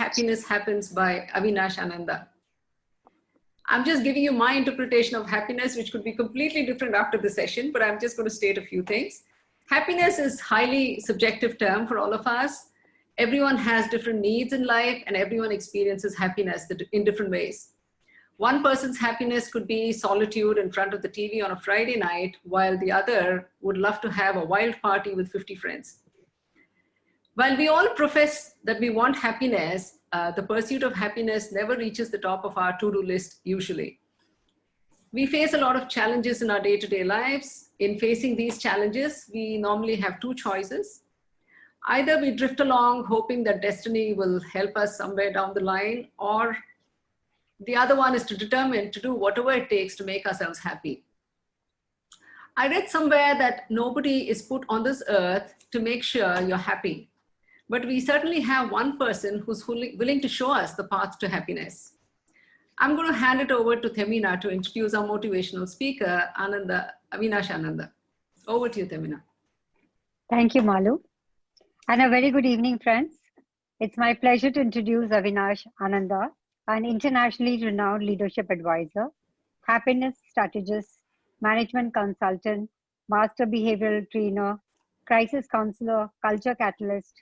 Happiness Happens by Avinash Ananda. I'm just giving you my interpretation of happiness, which could be completely different after the session, but I'm just going to state a few things. Happiness is a highly subjective term for all of us. Everyone has different needs in life and everyone experiences happiness in different ways. One person's happiness could be solitude in front of the TV on a Friday night, while the other would love to have a wild party with 50 friends. While we all profess that we want happiness, the pursuit of happiness never reaches the top of our to-do list usually. We face a lot of challenges in our day-to-day lives. In facing these challenges, we normally have two choices. Either we drift along hoping that destiny will help us somewhere down the line, or the other one is to determine to do whatever it takes to make ourselves happy. I read somewhere that nobody is put on this earth to make sure you're happy. But we certainly have one person who's willing to show us the path to happiness. I'm going to hand it over to Themina to introduce our motivational speaker, Avinash Ananda. Over to you, Themina. Thank you, Malu. And a very good evening, friends. It's my pleasure to introduce Avinash Ananda, an internationally renowned leadership advisor, happiness strategist, management consultant, master behavioral trainer, crisis counselor, culture catalyst,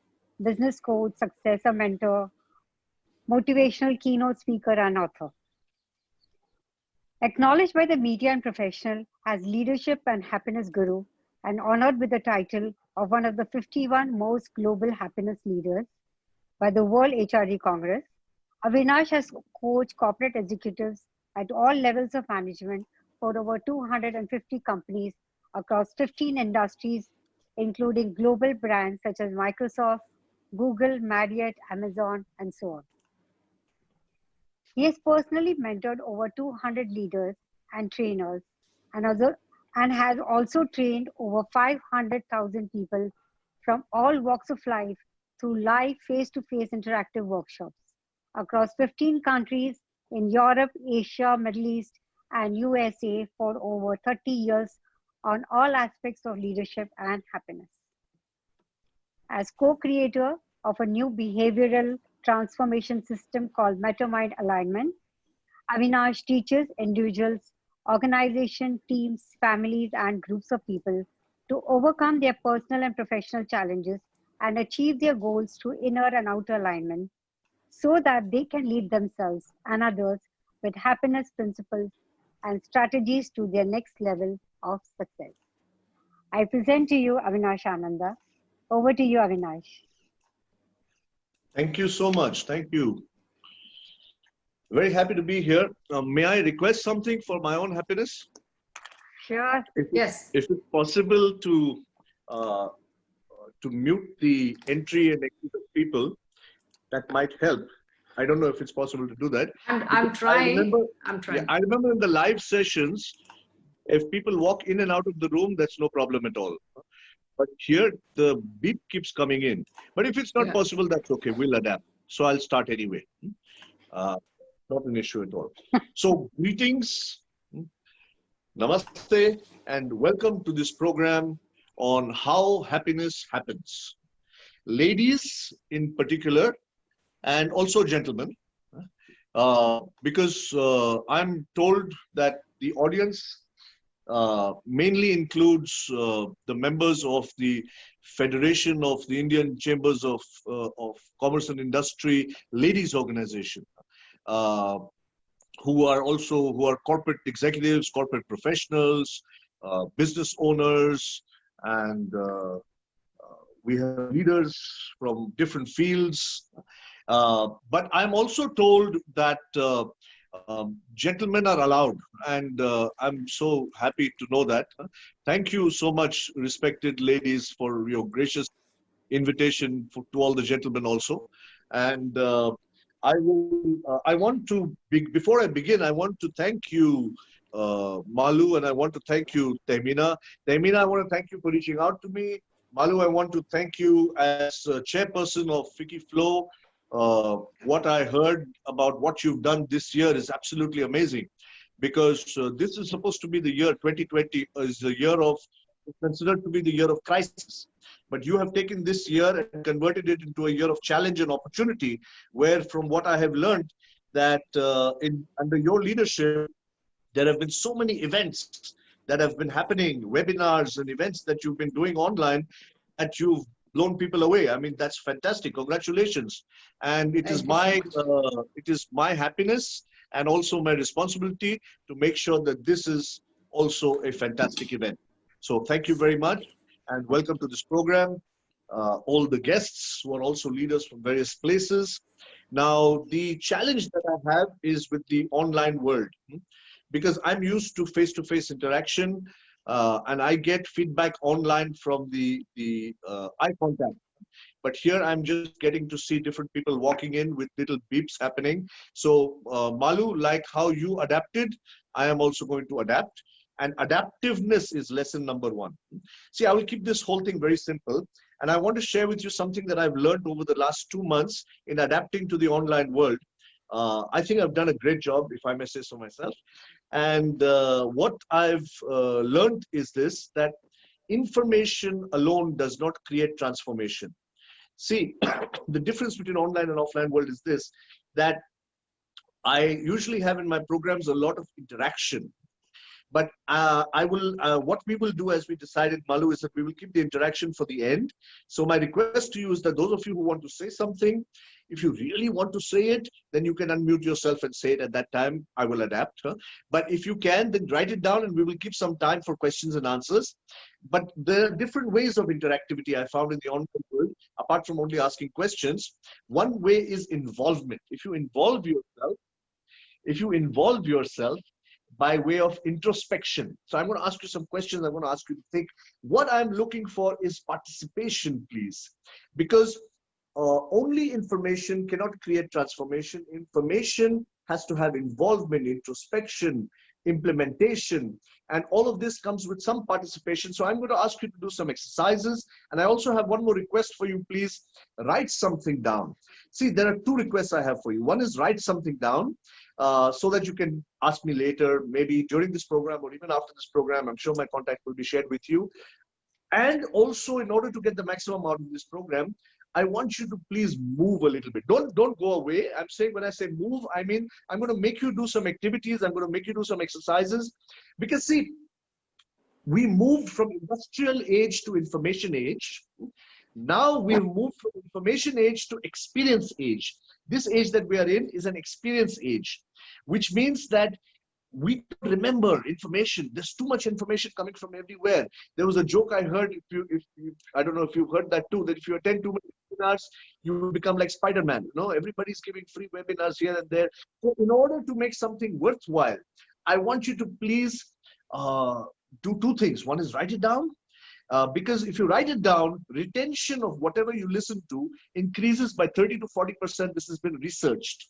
business coach, successor mentor, motivational keynote speaker, and author. Acknowledged by the media and professional as leadership and happiness guru, and honored with the title of one of the 51 most global happiness leaders by the World HRD Congress, Avinash has coached corporate executives at all levels of management for over 250 companies across 15 industries, including global brands such as Microsoft, Google, Marriott, Amazon, and so on. He has personally mentored over 200 leaders and trainers and has also trained over 500,000 people from all walks of life through live face-to-face interactive workshops across 15 countries in Europe, Asia, Middle East, and USA for over 30 years on all aspects of leadership and happiness. As co-creator of a new behavioral transformation system called Meta-Mind Alignment, Avinash teaches individuals, organizations, teams, families, and groups of people to overcome their personal and professional challenges and achieve their goals through inner and outer alignment so that they can lead themselves and others with happiness principles and strategies to their next level of success. I present to you Avinash Ananda. Over to you, Avinash. Thank you so much. Thank you. Very happy to be here. May I request something for my own happiness? Sure. Yes. If it's possible to mute the entry and exit of people, that might help. I don't know if it's possible to do that. I'm trying. Yeah, I remember in the live sessions, if people walk in and out of the room, that's no problem at all. But here, the beep keeps coming in. But if it's not possible, that's okay. We'll adapt. So I'll start anyway. Not an issue at all. So greetings, namaste, and welcome to this program on how happiness happens. Ladies in particular, and also gentlemen, because I'm told that the audience mainly includes the members of the Federation of the Indian Chambers of Commerce and Industry Ladies Organization, who are corporate executives, corporate professionals, business owners, and we have leaders from different fields. But I'm also told that gentlemen are allowed, and I'm so happy to know that. Thank you so much, respected ladies, for your gracious invitation to all the gentlemen also. And before I begin, I want to thank you, Malu, and I want to thank you, Themina. Themina, I want to thank you for reaching out to me. Malu, I want to thank you as chairperson of FICCI FLO. What I heard about what you've done this year is absolutely amazing, because this is supposed to be the year 2020 is the year of, considered to be the year of crisis. But you have taken this year and converted it into a year of challenge and opportunity, where from what I have learned that under your leadership, there have been so many events that have been happening, webinars and events that you've been doing online, that you've blown people away. I mean, that's fantastic. Congratulations. And Thank you so much. it is my happiness and also my responsibility to make sure that this is also a fantastic event. So thank you very much and welcome to this program. All the guests who are also leaders from various places. Now, the challenge that I have is with the online world, because I'm used to face-to-face interaction, and I get feedback online from the eye contact. But here I'm just getting to see different people walking in with little beeps happening. So Malu, like how you adapted, I am also going to adapt. And adaptiveness is lesson number 1. See, I will keep this whole thing very simple. And I want to share with you something that I've learned over the last 2 months in adapting to the online world. I think I've done a great job, if I may say so myself. And what I've learned is this, that information alone does not create transformation. See, the difference between online and offline world is this, that I usually have in my programs a lot of interaction. But what we will do, as we decided, Malu, is that we will keep the interaction for the end. So my request to you is that those of you who want to say something, if you really want to say it, then you can unmute yourself and say it at that time. I will adapt. But if you can, then write it down and we will keep some time for questions and answers. But there are different ways of interactivity I found in the online world, apart from only asking questions. One way is involvement. If you involve yourself, by way of introspection. So I'm going to ask you some questions. I'm going to ask you to think. What I'm looking for is participation, please. Because only information cannot create transformation. Information has to have involvement, introspection, implementation, and all of this comes with some participation. So I'm going to ask you to do some exercises. And I also have one more request for you, please. Write something down. See, there are 2 requests I have for you. One is write something down. So that you can ask me later, maybe during this program or even after this program. I'm sure my contact will be shared with you. And also, in order to get the maximum out of this program, I want you to please move a little bit. Don't go away. I'm saying, when I say move, I mean, I'm going to make you do some activities. I'm going to make you do some exercises. Because see, we moved from industrial age to information age. Now we've moved from information age to experience age. This age that we are in is an experience age, which means that we remember information. There's too much information coming from everywhere. There was a joke I heard, I don't know if you've heard that too, that if you attend too many webinars, you will become like Spider-Man. You know, everybody's giving free webinars here and there. So in order to make something worthwhile, I want you to please do 2 things. One is write it down. Because if you write it down, retention of whatever you listen to increases by 30 to 40%. This has been researched.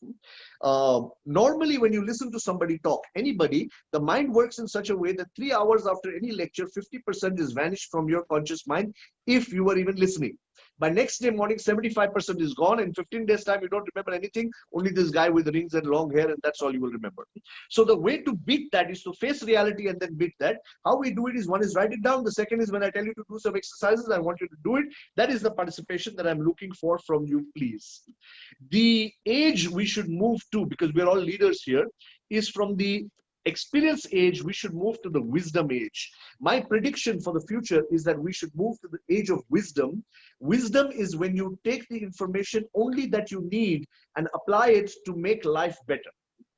Normally, when you listen to somebody talk, anybody, the mind works in such a way that 3 hours after any lecture, 50% is vanished from your conscious mind if you were even listening. By next day morning, 75% is gone. In 15 days time, you don't remember anything. Only this guy with rings and long hair, and that's all you will remember. So the way to beat that is to face reality and then beat that. How we do it is, one is write it down. The second is, when I tell you to do some exercises, I want you to do it. That is the participation that I'm looking for from you, please. The age we should move to, because we're all leaders here, is from the experience age, we should move to the wisdom age. My prediction for the future is that we should move to the age of wisdom. Wisdom is when you take the information only that you need and apply it to make life better.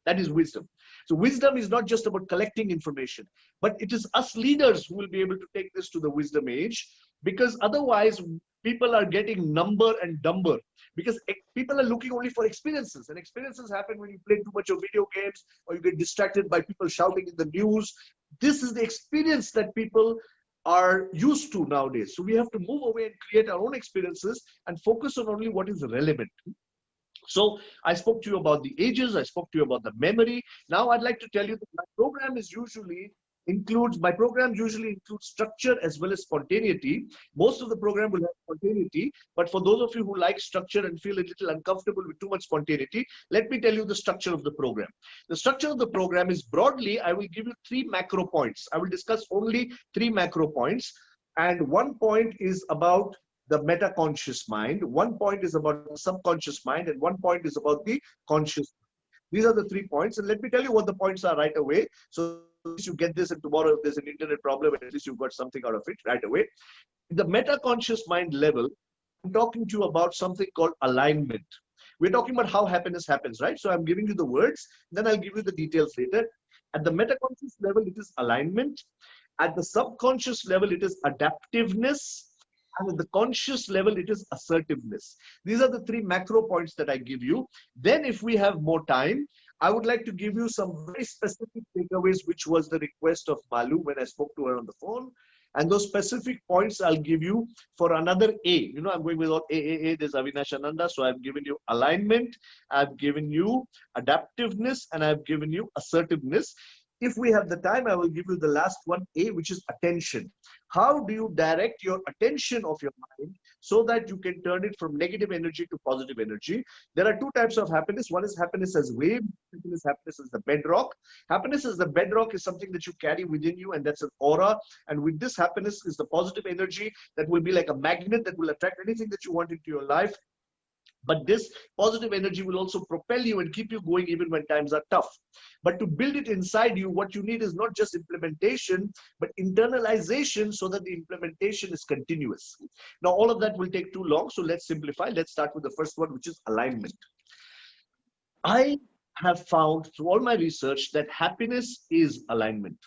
That is wisdom. So wisdom is not just about collecting information, but it is us leaders who will be able to take this to the wisdom age, because otherwise people are getting number and dumber, because people are looking only for experiences, and experiences happen when you play too much of video games or you get distracted by people shouting in the news. This is the experience that people are used to nowadays. So we have to move away and create our own experiences and focus on only what is relevant. So I spoke to you about the ages, I spoke to you about the memory. Now I'd like to tell you that my program usually includes structure as well as spontaneity. Most of the program will have spontaneity, but for those of you who like structure and feel a little uncomfortable with too much spontaneity, let me tell you the structure of the program. The structure of the program is, broadly, I will give you 3 macro points. I will discuss only 3 macro points. And 1 point is about the meta-conscious mind, one point is about the subconscious mind, and one point is about the conscious. These are the 3 points, and let me tell you what the points are right away. So at least you get this, and tomorrow if there's an internet problem, at least you've got something out of it right away. The meta-conscious mind level, I'm talking to you about something called alignment. We're talking about how happiness happens, right? So I'm giving you the words, then I'll give you the details later. At the meta-conscious level, it is alignment. At the subconscious level, it is adaptiveness. And at the conscious level, it is assertiveness. These are the 3 macro points that I give you. Then if we have more time, I would like to give you some very specific takeaways, which was the request of Malu when I spoke to her on the phone. And those specific points I'll give you for another A. You know, I'm going with all A. There's Avinash Ananda. So I've given you alignment, I've given you adaptiveness, and I've given you assertiveness. If we have the time, I will give you the last one, A, which is attention. How do you direct your attention of your mind so that you can turn it from negative energy to positive energy? There are 2 types of happiness. One is happiness as wave. Second is happiness as the bedrock. Happiness as the bedrock is something that you carry within you, and that's an aura. And with this happiness is the positive energy that will be like a magnet that will attract anything that you want into your life. But this positive energy will also propel you and keep you going even when times are tough. But to build it inside you, what you need is not just implementation, but internalization so that the implementation is continuous. Now, all of that will take too long, so let's simplify. Let's start with the first one, which is alignment. I have found through all my research that happiness is alignment.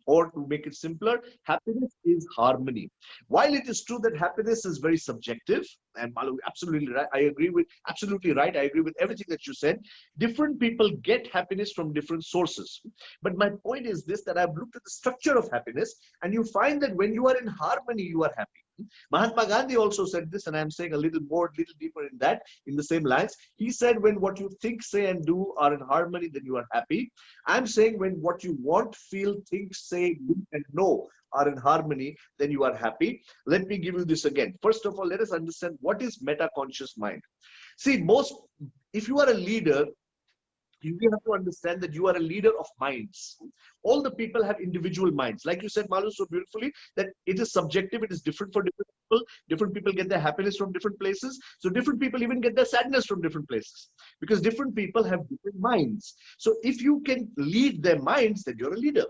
Or to make it simpler, happiness is harmony. While it is true that happiness is very subjective, and Malu, absolutely right, absolutely right, I agree with everything that you said. Different people get happiness from different sources. But my point is this, that I've looked at the structure of happiness, and you find that when you are in harmony, you are happy. Mahatma Gandhi also said this, and I'm saying a little deeper in that, in the same lines. He said, when what you think, say, and do are in harmony, then you are happy. I'm saying when what you want, feel, think, say, do, and know are in harmony, then you are happy. Let me give you this again. First of all, let us understand what is meta-conscious mind. See, if you are a leader, you have to understand that you are a leader of minds. All the people have individual minds. Like you said, Malu, so beautifully, that it is subjective, it is different for different people. Different people get their happiness from different places. So different people even get their sadness from different places. Because different people have different minds. So if you can lead their minds, then you're a leader.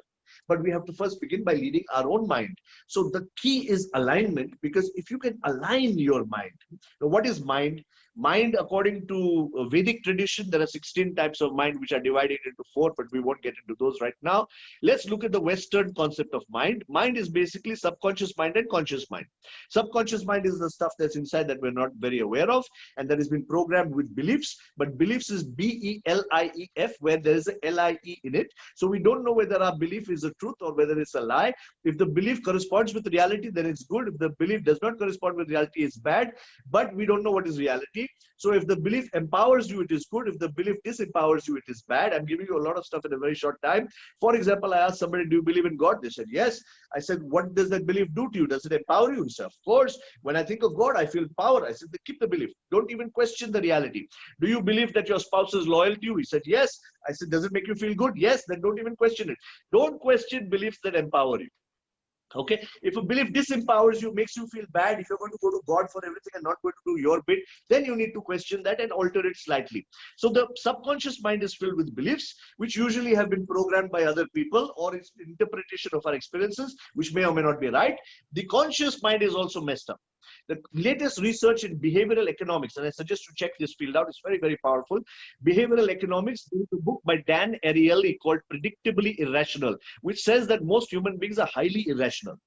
But we have to first begin by leading our own mind. So the key is alignment, because if you can align your mind. Now, what is mind? Mind, according to Vedic tradition, there are 16 types of mind which are divided into 4, but we won't get into those right now. Let's look at the Western concept of mind. Mind is basically subconscious mind and conscious mind. Subconscious mind is the stuff that's inside that we're not very aware of, and that has been programmed with beliefs. But beliefs is B-E-L-I-E-F, where there is a L-I-E in it. So we don't know whether our belief is a truth or whether it's a lie. If the belief corresponds with reality, then it's good. If the belief does not correspond with reality, it's bad. But we don't know what is reality. So if the belief empowers you, it is good. If the belief disempowers you, it is bad. I'm giving you a lot of stuff in a very short time. For example, I asked somebody, do you believe in God? They said, yes. I said, what does that belief do to you? Does it empower you? He said, of course. When I think of God, I feel power. I said, keep the belief. Don't even question the reality. Do you believe that your spouse is loyal to you? He said, yes. I said, does it make you feel good? Yes. Then don't even question it. Don't question beliefs that empower you. Okay, if a belief disempowers you, makes you feel bad, if you're going to go to God for everything and not going to do your bit, then you need to question that and alter it slightly. So the subconscious mind is filled with beliefs, which usually have been programmed by other people, or it's interpretation of our experiences, which may or may not be right. The conscious mind is also messed up. The latest research in behavioral economics, and I suggest you check this field out, it's very, very powerful. Behavioral economics, there is a book by Dan Ariely called Predictably Irrational, which says that most human beings are highly irrational.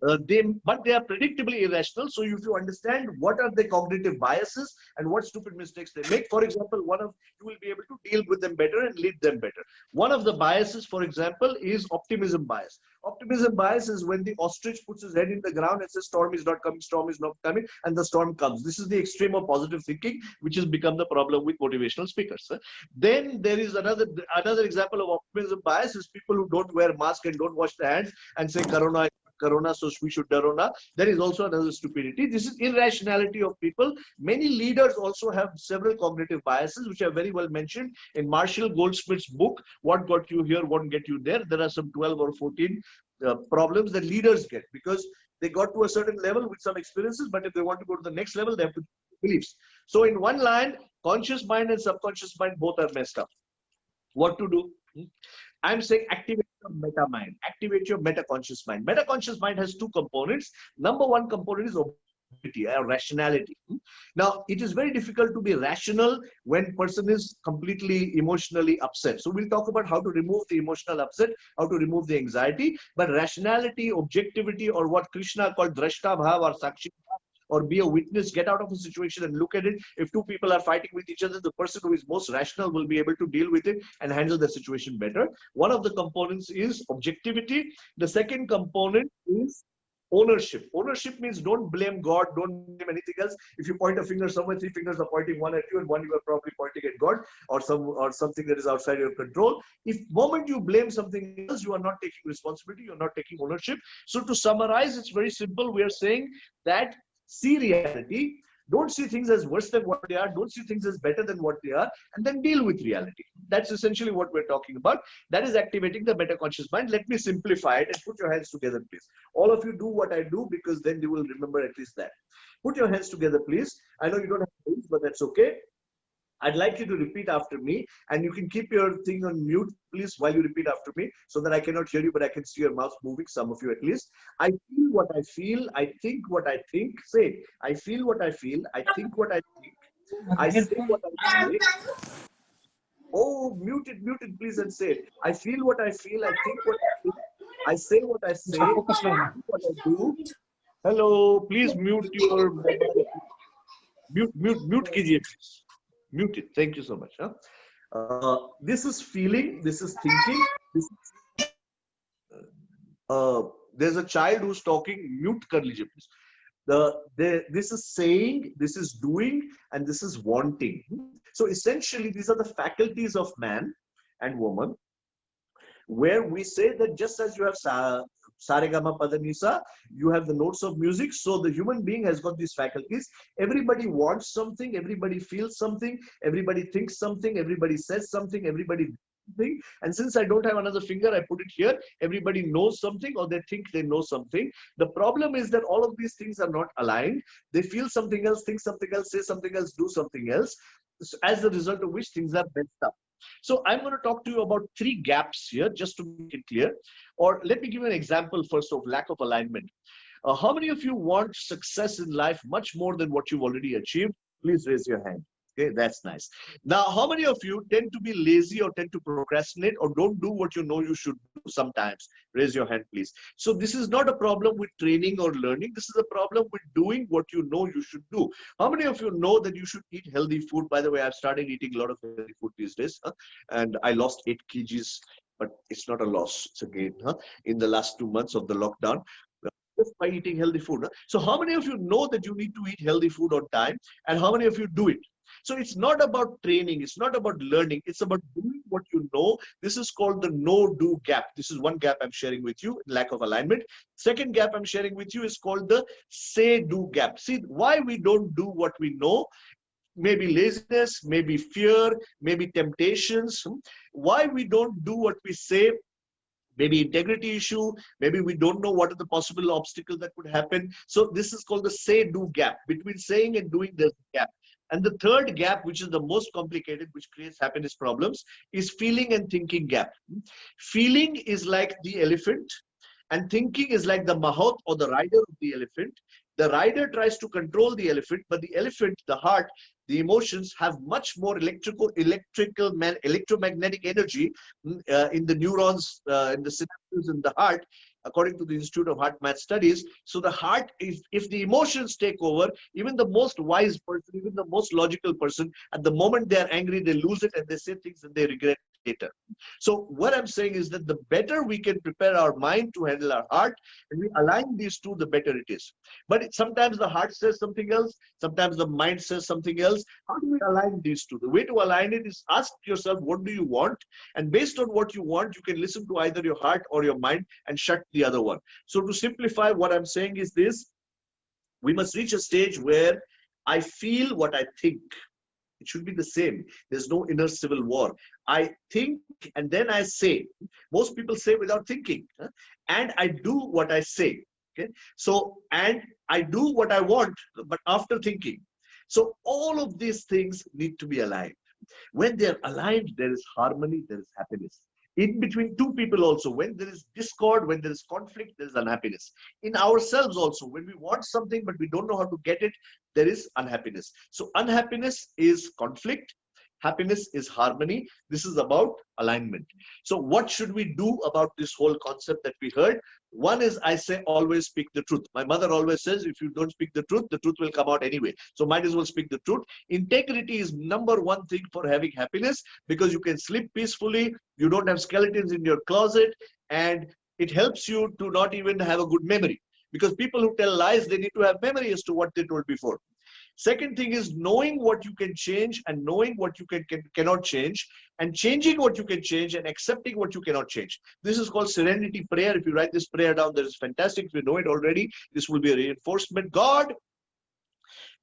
But they are predictably irrational. So if you understand what are the cognitive biases and what stupid mistakes they make, for example, you will be able to deal with them better and lead them better. One of the biases, for example, is optimism bias. Optimism bias is when the ostrich puts his head in the ground and says, storm is not coming, and the storm comes. This is the extreme of positive thinking, which has become the problem with motivational speakers. Then there is another example of optimism bias is people who don't wear masks and don't wash their hands and say, Corona, so we should Corona. There is also another stupidity. This is irrationality of people. Many leaders also have several cognitive biases, which are very well mentioned in Marshall Goldsmith's book, What Got You Here, Won't Get You There. There are some 12 or 14 problems that leaders get, because They got to a certain level with some experiences, but if they want to go to the next level, they have to beliefs. So in one line, conscious mind and subconscious mind both are messed up. What to do? I'm saying activate your meta mind, activate your meta conscious mind. Meta conscious mind has two components. Number one component is objectivity or rationality. Now, it is very difficult to be rational when person is completely emotionally upset. So we'll talk about how to remove the emotional upset, how to remove the anxiety. But rationality, objectivity, or what Krishna called drashta bhav or sakshi, or be a witness, get out of a situation and look at it. If two people are fighting with each other, the person who is most rational will be able to deal with it and handle the situation better. One of the components is objectivity. The second component is ownership. Ownership means don't blame God, don't blame anything else. If you point a finger somewhere, three fingers are pointing one at you and one you are probably pointing at God or something that is outside your control. If moment you blame something else, you are not taking responsibility, you're not taking ownership. So to summarize, it's very simple. We are saying that see reality, don't see things as worse than what they are, don't see things as better than what they are, and then deal with reality. That's essentially what we're talking about. That is activating the metaconscious mind. Let me simplify it and put your hands together, please. All of you do what I do, because then you will remember at least that. Put your hands together, please. I know you don't have hands, but that's okay. I'd like you to repeat after me, and you can keep your thing on mute, please, while you repeat after me, so that I cannot hear you, but I can see your mouth moving, some of you at least. I feel what I feel, I think what I think. Say, I feel what I feel, I think what I think, I say what I say. Oh, mute it, please, and say it. I feel what I feel, I think what I think, I say what I say, I do what I do. Hello, please mute your mobile. Mute kijiye, please. Mute it. Thank you so much. This is feeling, this is thinking. This is, there's a child who's talking. Mute kar lijiye, please. This is saying, this is doing, and this is wanting. So essentially, these are the faculties of man and woman, where we say that just as you have Saregama Padanisa, you have the notes of music. So the human being has got these faculties. Everybody wants something, everybody feels something, everybody thinks something, everybody says something, everybody thing. And since I don't have another finger, I put it here. Everybody knows something, or they think they know something. The problem is that all of these things are not aligned. They feel something else, think something else, say something else, do something else, as a result of which things are messed up. So I'm going to talk to you about three gaps here, just to make it clear. Or let me give you an example first of lack of alignment. How many of you want success in life much more than what you've already achieved? Please raise your hand. Okay, that's nice. Now, how many of you tend to be lazy or tend to procrastinate or don't do what you know you should do sometimes? Raise your hand, please. So this is not a problem with training or learning. This is a problem with doing what you know you should do. How many of you know that you should eat healthy food? By the way, I've started eating a lot of healthy food these days, and I lost 8 kgs, but it's not a loss, it's a gain, in the last 2 months of the lockdown. Just by eating healthy food. So how many of you know that you need to eat healthy food on time, and how many of you do it? So it's not about training, it's not about learning, it's about doing what you know. This is called the no-do gap. This is one gap I'm sharing with you, lack of alignment. Second gap I'm sharing with you is called the say-do gap. See, why we don't do what we know? Maybe laziness, maybe fear, maybe temptations. Why we don't do what we say? Maybe integrity issue, maybe we don't know what are the possible obstacles that could happen. So this is called the say-do gap. Between saying and doing, there's a gap. And the third gap, which is the most complicated, which creates happiness problems, is feeling and thinking gap. Feeling is like the elephant, and thinking is like the mahout or the rider of the elephant. The rider tries to control the elephant, but the elephant, the heart, the emotions have much more electromagnetic energy in the neurons, in the synapses in the heart, according to the Institute of Heart Math Studies. So the heart, if the emotions take over, even the most wise person, even the most logical person, at the moment they are angry, they lose it and they say things that they regret later. So what I'm saying is that the better we can prepare our mind to handle our heart, and we align these two, the better it is. But sometimes the heart says something else, sometimes the mind says something else. How do we align these two? The way to align it is ask yourself, what do you want? And based on what you want, you can listen to either your heart or your mind and shut the other one. So to simplify, what I'm saying is this: we must reach a stage where I feel what I think. It should be the same. There's no inner civil war. I think and then I say. Most people say without thinking. And I do what I say. Okay. So, and I do what I want, but after thinking. So all of these things need to be aligned. When they're aligned, there is harmony, there is happiness. In between two people also, when there is discord, when there is conflict, there is unhappiness. In ourselves also, when we want something but we don't know how to get it, there is unhappiness. So unhappiness is conflict. Happiness is harmony. This is about alignment. So what should we do about this whole concept that we heard? One is, I say, always speak the truth. My mother always says, if you don't speak the truth will come out anyway. So might as well speak the truth. Integrity is number one thing for having happiness, because you can sleep peacefully. You don't have skeletons in your closet, and it helps you to not even have a good memory. Because people who tell lies, they need to have memory as to what they told before. Second thing is knowing what you can change and knowing what you cannot change, and changing what you can change and accepting what you cannot change. This is called Serenity Prayer. If you write this prayer down, that is fantastic. If you know it already, this will be a reinforcement. God,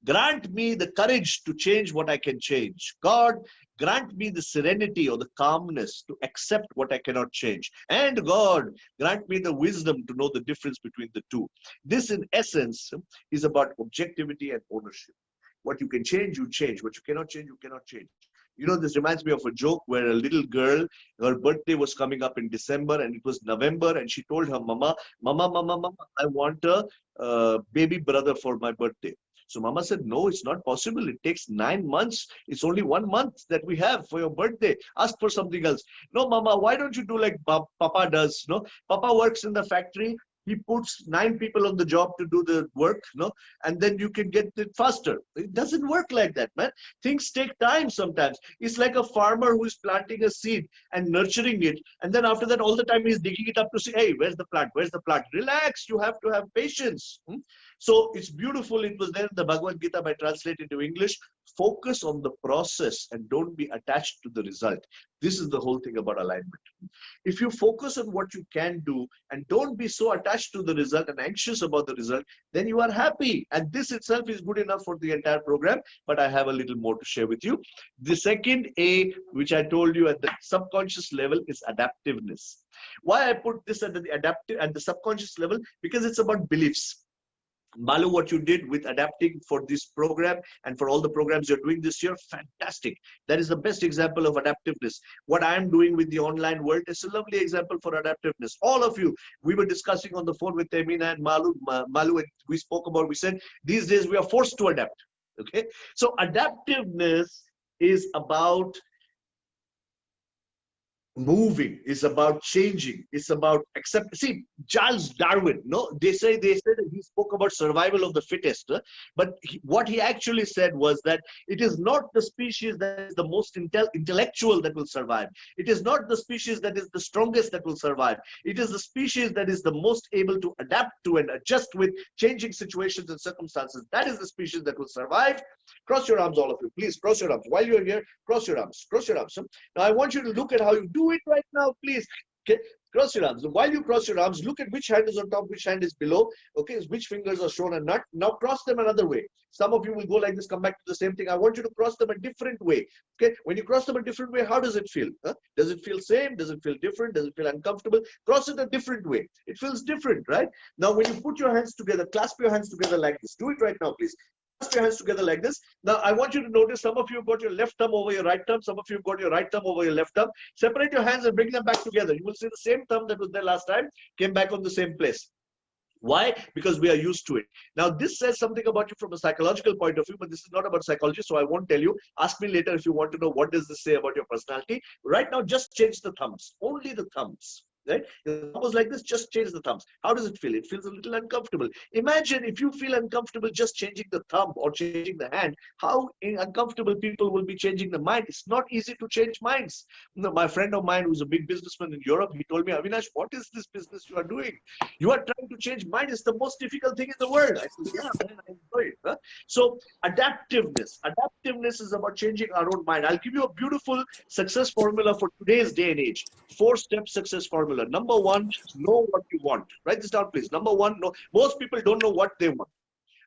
grant me the courage to change what I can change. God, grant me the serenity or the calmness to accept what I cannot change. And God, grant me the wisdom to know the difference between the two. This, in essence, is about objectivity and ownership. What you can change, you change. What you cannot change, you cannot change. You know, this reminds me of a joke where a little girl, her birthday was coming up in December and it was November, and she told her mama, Mama, I want a baby brother for my birthday. So mama said, no, it's not possible. It takes 9 months. It's only 1 month that we have for your birthday. Ask for something else. No, mama, why don't you do like Papa does? No, Papa works in the factory. He puts 9 people on the job to do the work, no, and then you can get it faster. It doesn't work like that, man. Things take time sometimes. It's like a farmer who is planting a seed and nurturing it, and then after that, all the time he's digging it up to see, hey, where's the plant? Where's the plant? Relax. You have to have patience. So it's beautiful. It was there in the Bhagavad Gita. By translating to English, focus on the process and don't be attached to the result. This is the whole thing about alignment. If you focus on what you can do and don't be so attached to the result and anxious about the result, then you are happy. And this itself is good enough for the entire program. But I have a little more to share with you. The second A, which I told you at the subconscious level, is adaptiveness. Why I put this at the subconscious level? Because it's about beliefs. Malu, what you did with adapting for this program and for all the programs you're doing this year, fantastic. That is the best example of adaptiveness. What I am doing with the online world is a lovely example for adaptiveness. All of you, we were discussing on the phone with Temina and Malu, and we spoke about, we said, these days we are forced to adapt. Okay. So adaptiveness is about moving, is about changing, it's about accept. See, Charles Darwin, no, they said that he spoke about survival of the fittest, but what he actually said was that it is not the species that is the most intellectual that will survive. It is not the species that is the strongest that will survive. It is the species that is the most able to adapt to and adjust with changing situations and circumstances. That is the species that will survive. Cross your arms, all of you. Please cross your arms. While you're here, cross your arms. Cross your arms. Now, I want you to look at how you do it right now, please. Okay. Cross your arms. While you cross your arms, look at which hand is on top, which hand is below. Okay. Which fingers are shown and not. Now, cross them another way. Some of you will go like this, come back to the same thing. I want you to cross them a different way. Okay. When you cross them a different way, how does it feel? Does it feel same? Does it feel different? Does it feel uncomfortable? Cross it a different way. It feels different, right? Now, when you put your hands together, clasp your hands together like this. Do it right now, please. Your hands together like this. Now, I want you to notice some of you have got your left thumb over your right thumb. Some of you have got your right thumb over your left thumb. Separate your hands and bring them back together. You will see the same thumb that was there last time came back on the same place. Why? Because we are used to it. Now, this says something about you from a psychological point of view, but this is not about psychology, so I won't tell you. Ask me later if you want to know what does this say about your personality. Right now, just change the thumbs. Only the thumbs. Right? If the thumb was like this, just change the thumbs. How does it feel? It feels a little uncomfortable. Imagine if you feel uncomfortable just changing the thumb or changing the hand, how uncomfortable people will be changing the mind. It's not easy to change minds. My friend of mine who's a big businessman in Europe, he told me, Avinash, what is this business you are doing? You are trying to change mind. It's the most difficult thing in the world. I said, yeah, man, I enjoy it. Huh? So adaptiveness. Adaptiveness is about changing our own mind. I'll give you a beautiful success formula for today's day and age. 4-step success formula. Number 1, know what you want. Write this down, please. Number 1, no. Most people don't know what they want.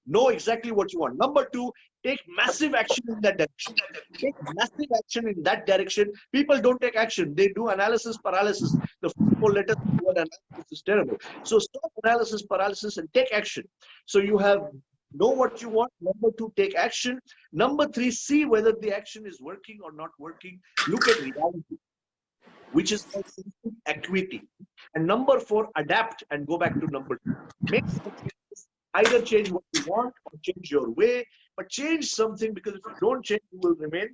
Know exactly what you want. Number 2, take massive action in that direction. Take massive action in that direction. People don't take action. They do analysis paralysis. The 4 letters analysis is terrible. So stop analysis paralysis and take action. So you have know what you want. Number 2, take action. Number 3, see whether the action is working or not working. Look at reality, which is called sensitive acuity. And number 4, adapt and go back to number 2. Make some changes. Either change what you want or change your way, but change something, because if you don't change, you will remain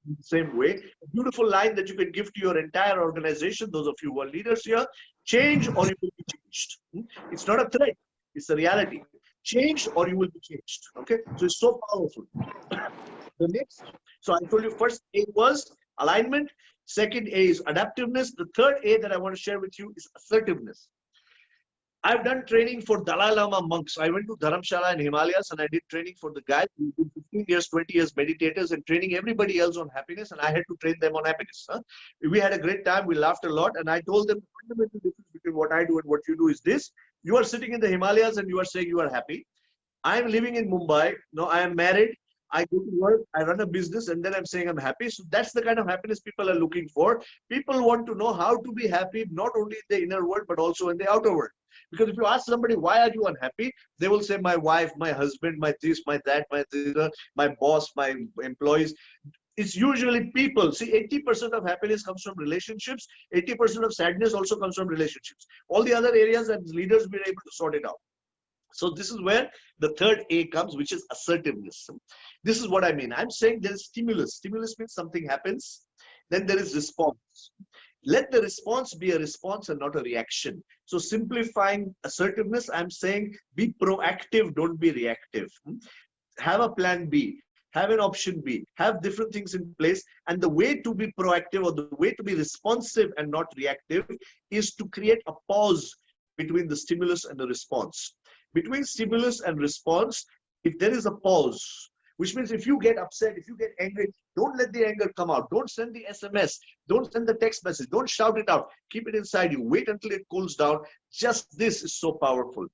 in the same way. A beautiful line that you can give to your entire organization, those of you who are leaders here: change or you will be changed. It's not a threat, it's a reality. Change or you will be changed. Okay, so it's so powerful. The next, so I told you first A was alignment, second A is adaptiveness, the third A that I want to share with you is assertiveness. I've done training for Dalai Lama monks. I went to Dharamshala in Himalayas and I did training for the guys who did 15 years, 20 years meditators, and training everybody else on happiness, and I had to train them on happiness. We had a great time, we laughed a lot, and I told them the fundamental difference between what I do and what you do is this: you are sitting in the Himalayas and you are saying you are happy. I am living in Mumbai. No, I am married. I go to work, I run a business, and then I'm saying I'm happy. So that's the kind of happiness people are looking for. People want to know how to be happy, not only in the inner world, but also in the outer world. Because if you ask somebody, why are you unhappy? They will say, my wife, my husband, my this, my that, my boss, my employees. It's usually people. See, 80% of happiness comes from relationships. 80% of sadness also comes from relationships. All the other areas, as leaders, we're able to sort it out. So this is where the third A comes, which is assertiveness. This is what I mean. I'm saying there is stimulus. Stimulus means something happens. Then there is response. Let the response be a response and not a reaction. So simplifying assertiveness, I'm saying be proactive, don't be reactive. Have a plan B. Have an option B. Have different things in place. And the way to be proactive, or the way to be responsive and not reactive, is to create a pause between the stimulus and the response. Between stimulus and response, if there is a pause, which means if you get upset, if you get angry, don't let the anger come out. Don't send the SMS. Don't send the text message. Don't shout it out. Keep it inside you. Wait until it cools down. Just this is so powerful.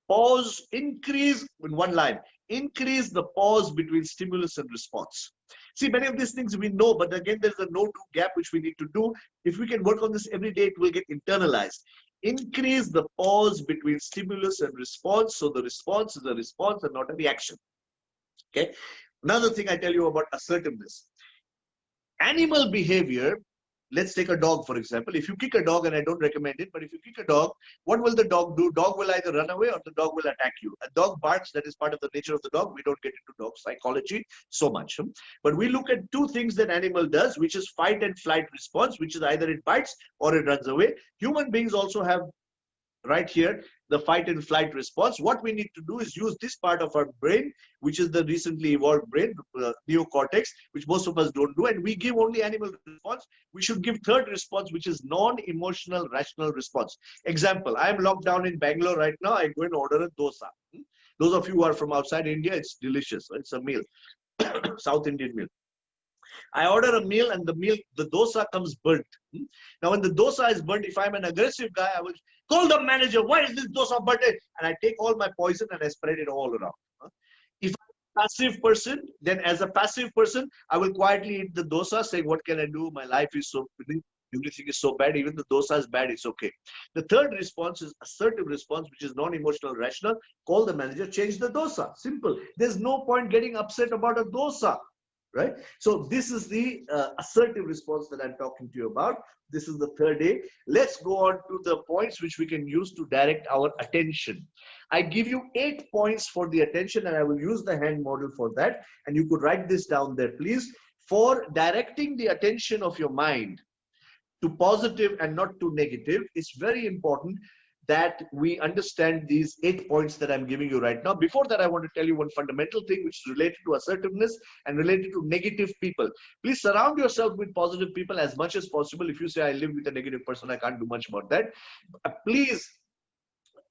Pause, increase in one line. Increase the pause between stimulus and response. See, many of these things we know, but again, there's a no-do gap which we need to do. If we can work on this every day, it will get internalized. Increase the pause between stimulus and response, so the response is a response and not a reaction. Okay. Another thing I tell you about assertiveness. Animal behavior, let's take a dog for example. If you kick a dog, and I don't recommend it, but if you kick a dog, what will the dog do? Dog will either run away or the dog will attack you. A dog barks, that is part of the nature of the dog. We don't get into dog psychology so much. But we look at two things that animal does, which is fight and flight response, which is either it bites or it runs away. Human beings also have right here the fight and flight response. What we need to do is use this part of our brain, which is the recently evolved brain, neocortex, which most of us don't do, and we give only animal response. We should give third response, which is non-emotional rational response. Example, I am locked down in Bangalore right now. I go and order a dosa. Those of you who are from outside India, it's delicious. It's a meal, South Indian meal. I order a meal, and the dosa comes burnt. Now, when the dosa is burnt, if I'm an aggressive guy, I will call the manager. Why is this dosa burnt? And I take all my poison and I spread it all around. If I'm a passive person, then as a passive person, I will quietly eat the dosa, saying, what can I do? My life is so, everything is so bad. Even the dosa is bad, it's okay. The third response is assertive response, which is non-emotional rational. Call the manager, change the dosa. Simple. There's no point getting upset about a dosa. Right? So this is the assertive response that I'm talking to you about. This is the third A. Let's go on to the points which we can use to direct our attention. I give you 8 points for the attention, and I will use the hand model for that. And you could write this down there, please. For directing the attention of your mind to positive and not to negative, it's very important that we understand these 8 points that I'm giving you right now. Before that, I want to tell you one fundamental thing which is related to assertiveness and related to negative people. Please surround yourself with positive people as much as possible. If you say, I live with a negative person, I can't do much about that. Please,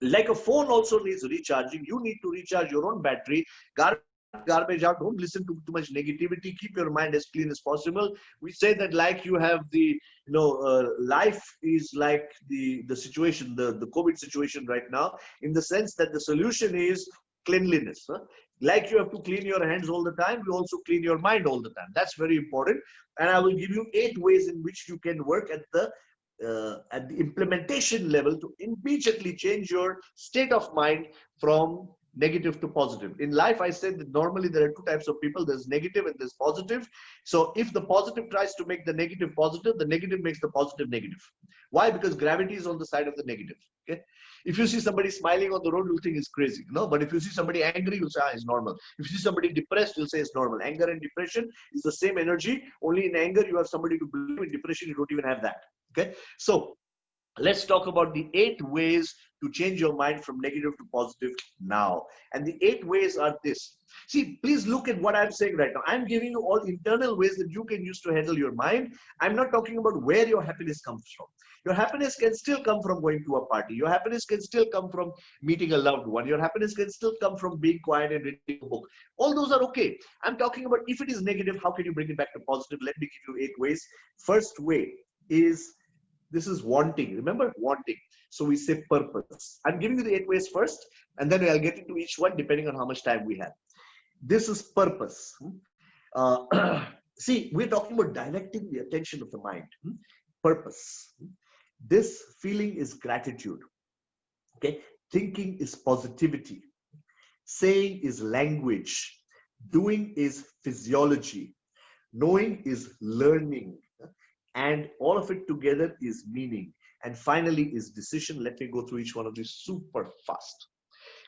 like a phone also needs recharging, you need to recharge your own battery. Garbage out. Don't listen to too much negativity. Keep your mind as clean as possible. We say that like you have the, life is like the situation, the COVID situation right now, in the sense that the solution is cleanliness. Like you have to clean your hands all the time, you also clean your mind all the time. That's very important. And I will give you 8 ways in which you can work at the at the implementation level to immediately change your state of mind from negative to positive. In life, I said that normally there are two types of people. There's negative and there's positive. So if the positive tries to make the negative positive, the negative makes the positive negative. Why? Because gravity is on the side of the negative. Okay. If you see somebody smiling on the road, you'll think it's crazy. No, but if you see somebody angry, you'll say, ah, it's normal. If you see somebody depressed, you'll say it's normal. Anger and depression is the same energy. Only in anger, you have somebody to blame. In depression, you don't even have that. Okay. So let's talk about the 8 ways to change your mind from negative to positive now. And the 8 ways are this. See, please look at what I'm saying right now. I'm giving you all internal ways that you can use to handle your mind. I'm not talking about where your happiness comes from. Your happiness can still come from going to a party. Your happiness can still come from meeting a loved one. Your happiness can still come from being quiet and reading a book. All those are okay. I'm talking about if it is negative, how can you bring it back to positive? Let me give you 8 ways. First way is, this is wanting. Remember, wanting. So we say purpose. I'm giving you the 8 ways first, and then I'll get into each one depending on how much time we have. This is purpose. See, we're talking about directing the attention of the mind. Purpose. This feeling is gratitude. Okay. Thinking is positivity. Saying is language. Doing is physiology. Knowing is learning. And all of it together is meaning. And finally is decision. Let me go through each one of these super fast.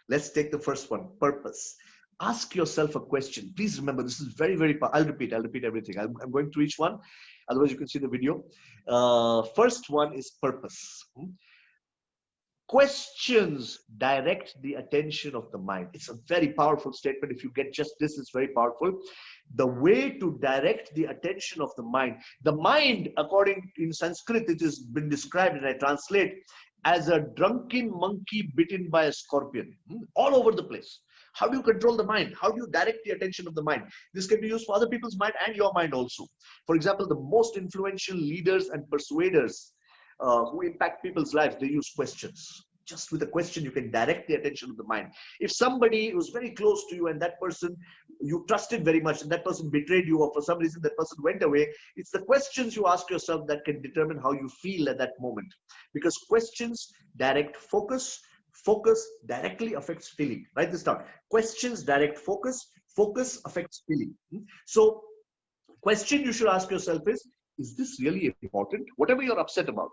Let's take the first one, purpose. Ask yourself a question. Please remember, this is very, very powerful. I'll repeat everything. I'm going through each one. Otherwise, you can see the video. First one is purpose. Questions direct the attention of the mind. It's a very powerful statement. If you get just this, it's very powerful. The way to direct the attention of the mind, according in Sanskrit, it has been described, and I translate, as a drunken monkey bitten by a scorpion, all over the place. How do you control the mind? How do you direct the attention of the mind? This can be used for other people's mind and your mind also. For example, the most influential leaders and persuaders who impact people's lives, they use questions. Just with a question, you can direct the attention of the mind. If somebody was very close to you and that person you trusted very much and that person betrayed you, or for some reason that person went away, it's the questions you ask yourself that can determine how you feel at that moment. Because questions direct focus. Focus directly affects feeling. Write this down. Questions direct focus. Focus affects feeling. So, question you should ask yourself is this really important? Whatever you're upset about.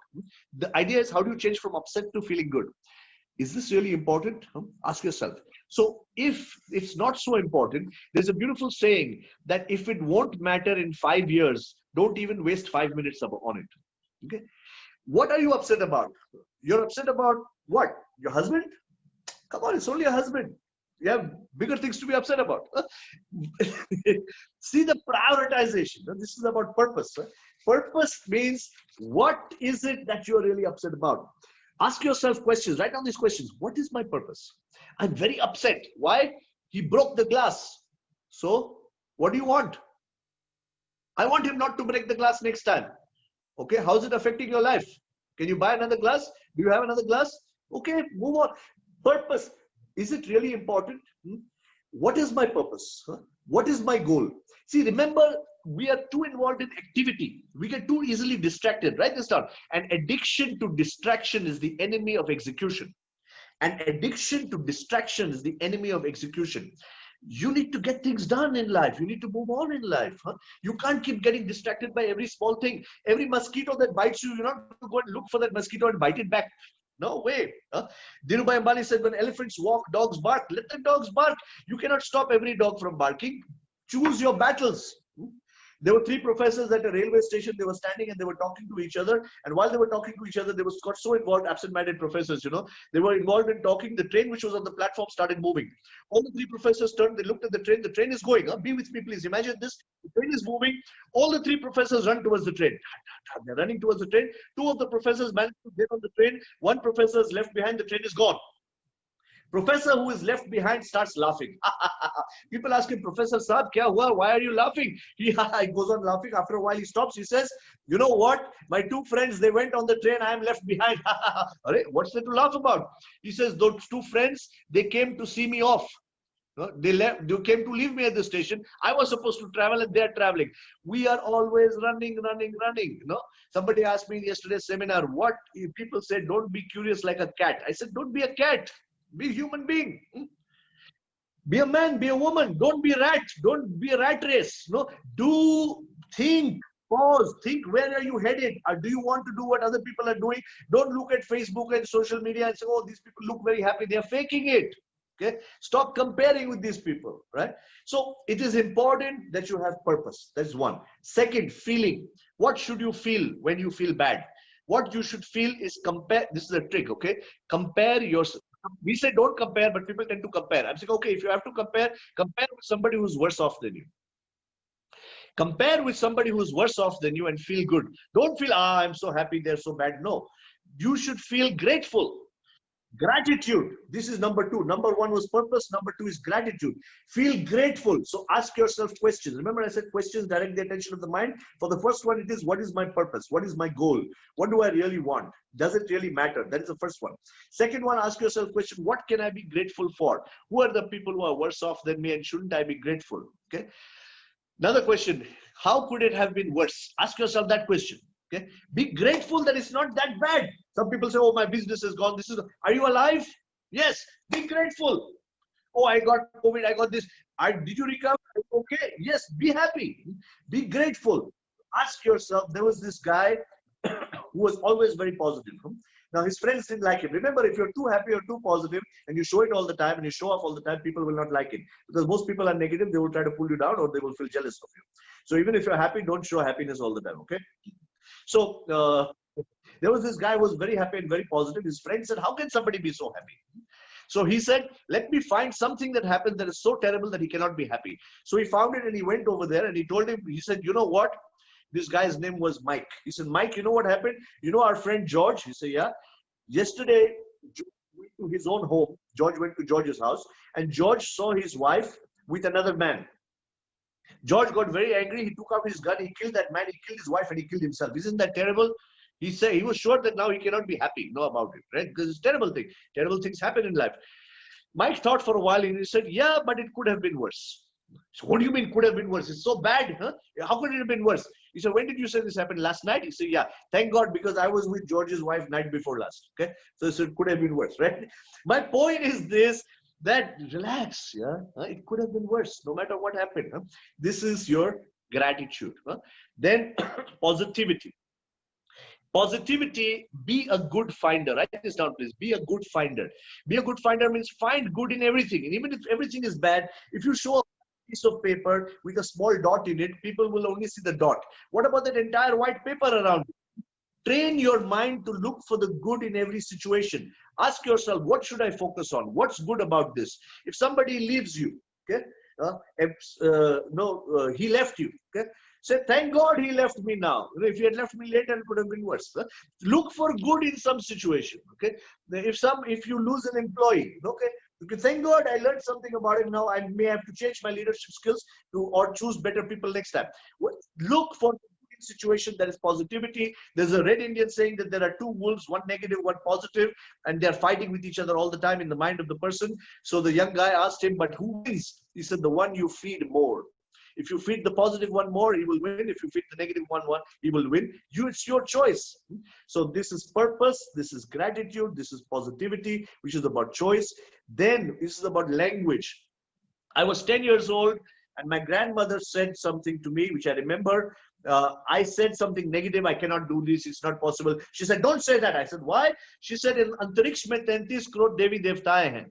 The idea is, how do you change from upset to feeling good? Is this really important? Ask yourself. So if it's not so important, there's a beautiful saying that if it won't matter in 5 years, don't even waste 5 minutes on it. Okay. What are you upset about? You're upset about what? Your husband? Come on, it's only a husband. You have bigger things to be upset about. See the prioritization. This is about purpose. Purpose means, what is it that you're really upset about? Ask yourself questions. Write down these questions. What is my purpose? I'm very upset. Why? He broke the glass. So, what do you want? I want him not to break the glass next time. Okay, how's it affecting your life? Can you buy another glass? Do you have another glass? Okay, move on. Purpose. Is it really important? What is my purpose? What is my goal? See, remember, we are too involved in activity. We get too easily distracted. Write this down. An addiction to distraction is the enemy of execution. An addiction to distraction is the enemy of execution. You need to get things done in life. You need to move on in life. You can't keep getting distracted by every small thing. Every mosquito that bites you, you're not going to go and look for that mosquito and bite it back. No way. Dhirubhai Ambani said, when elephants walk, dogs bark. Let the dogs bark. You cannot stop every dog from barking. Choose your battles. There were 3 professors at a railway station. They were standing and they were talking to each other. And while they were talking to each other, they got so involved, absent-minded professors, they were involved in talking. The train which was on the platform started moving. All the 3 professors turned, they looked at the train. The train is going. Be with me, please. Imagine this. The train is moving. All the 3 professors run towards the train. They're running towards the train. 2 of the professors managed to get on the train. 1 professor is left behind. The train is gone. Professor who is left behind starts laughing. People ask him, Professor Saab, kya hua? Why are you laughing? He goes on laughing. After a while, he stops. He says, you know what? My 2 friends, they went on the train. I am left behind. What's there to laugh about? He says, those 2 friends, they came to see me off. No, they came to leave me at the station. I was supposed to travel and they're traveling. We are always running. Somebody asked me in yesterday's seminar, what if people say, don't be curious like a cat. I said, don't be a cat. Be a human being. Be a man, be a woman. Don't be a rat. Don't be a rat race. No, think, pause, think, where are you headed? Or do you want to do what other people are doing? Don't look at Facebook and social media and say, oh, these people look very happy. They're faking it. Okay, stop comparing with these people, right? So it is important that you have purpose. That's one. Second, feeling. What should you feel when you feel bad? What you should feel is compare. This is a trick, okay? Compare yourself. We say don't compare, but people tend to compare. I'm saying, okay, if you have to compare with somebody who's worse off than you. Compare with somebody who's worse off than you and feel good. Don't feel, I'm so happy, they're so bad. No, you should feel grateful. Gratitude. This is number two. Number one was purpose. Number two is gratitude. Feel grateful. So ask yourself questions. Remember I said questions direct the attention of the mind. For the first one, it is, what is my purpose? What is my goal? What do I really want? Does it really matter? That is the first one. Second one, ask yourself question, what can I be grateful for? Who are the people who are worse off than me and shouldn't I be grateful? Okay. Another question, how could it have been worse? Ask yourself that question. Okay. Be grateful that it's not that bad. Some people say, oh, my business is gone. Are you alive? Yes. Be grateful. Oh, I got COVID. I got this. Did you recover? Okay. Yes. Be happy. Be grateful. Ask yourself, there was this guy who was always very positive. Now, his friends didn't like him. Remember, if you're too happy or too positive and you show it all the time and you show off all the time, people will not like it. Because most people are negative. They will try to pull you down or they will feel jealous of you. So even if you're happy, don't show happiness all the time. Okay. So there was this guy who was very happy and very positive. His friend said, how can somebody be so happy? So he said, let me find something that happened that is so terrible that he cannot be happy. So he found it and he went over there and he told him, he said, you know what? This guy's name was Mike. He said, Mike, you know what happened? You know our friend George? He said, yeah. Yesterday, George went to his own home. George went to George's house and George saw his wife with another man. George got very angry. He took out his gun. He killed that man. He killed his wife and he killed himself. Isn't that terrible? He said he was sure that now he cannot be happy. Know about it, right? Because it's a terrible thing. Terrible things happen in life. Mike thought for a while and he said, yeah, but it could have been worse. So what do you mean could have been worse? It's so bad, huh? How could it have been worse? He said, when did you say this happened? Last night? He said, yeah, thank God, because I was with George's wife night before last. Okay. So he said, it could have been worse, right? My point is this, that relax, yeah. It could have been worse, no matter what happened. Huh? This is your gratitude. Huh? Then positivity. Positivity, be a good finder. Write this down, please. Be a good finder. Be a good finder means find good in everything. And even if everything is bad, if you show a piece of paper with a small dot in it, people will only see the dot. What about that entire white paper around it? Train your mind to look for the good in every situation. Ask yourself, what should I focus on? What's good about this? If somebody leaves you, okay, he left you, okay, say, thank God he left me now. If he had left me later, it could have been worse. Look for good in some situation, okay. If you lose an employee, okay, you can thank God I learned something about it. Now I may have to change my leadership skills or choose better people next time. Look for situation that is positivity. There's a Red Indian saying that there are two wolves, one negative, one positive, and they're fighting with each other all the time in the mind of the person. So the young guy asked him, but who wins? He said, the one you feed more. If you feed the positive one more, he will win. If you feed the negative one, he will win. It's your choice. So this is purpose. This is gratitude. This is positivity, which is about choice. Then this is about language. I was 10 years old and my grandmother said something to me, which I remember. I said something negative. I cannot do this. It's not possible. She said, don't say that. I said, why? She said, in Antariksh mein 33 crore Devi Devtaye hain.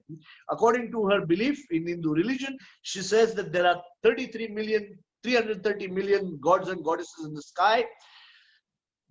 According to her belief in Hindu religion, she says that there are 330 million gods and goddesses in the sky.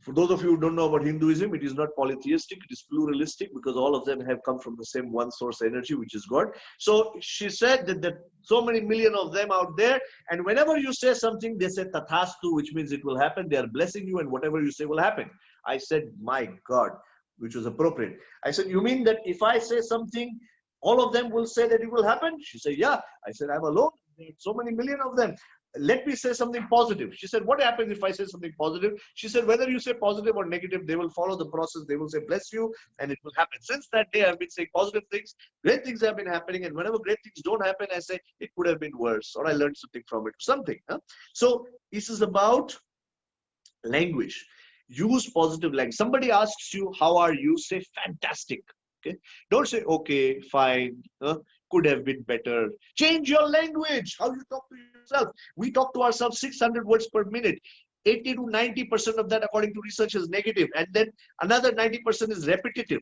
For those of you who don't know about Hinduism, it is not polytheistic, it is pluralistic because all of them have come from the same one source energy, which is God. So she said that there are so many million of them out there, and whenever you say something, they say tathastu, which means it will happen. They are blessing you, and whatever you say will happen. I said, my God, which was appropriate. I said, you mean that if I say something, all of them will say that it will happen? She said, yeah. I said, I'm alone. There are so many million of them. let me say something positive. She said, what happens if I say something positive? She said, whether you say positive or negative, they will follow the process. They will say, bless you, and it will happen. Since that day, I've been saying positive things. Great things have been happening. And whenever great things don't happen, I say, it could have been worse, or I learned something from it, something. Huh? So this is about language. Use positive language. Somebody asks you, how are you? Say, fantastic. Okay. Don't say, okay, fine, could have been better. Change your language, how you talk to yourself. We talk to ourselves 600 words per minute. 80 to 90% of that, according to research, is negative. And then another 90% is repetitive.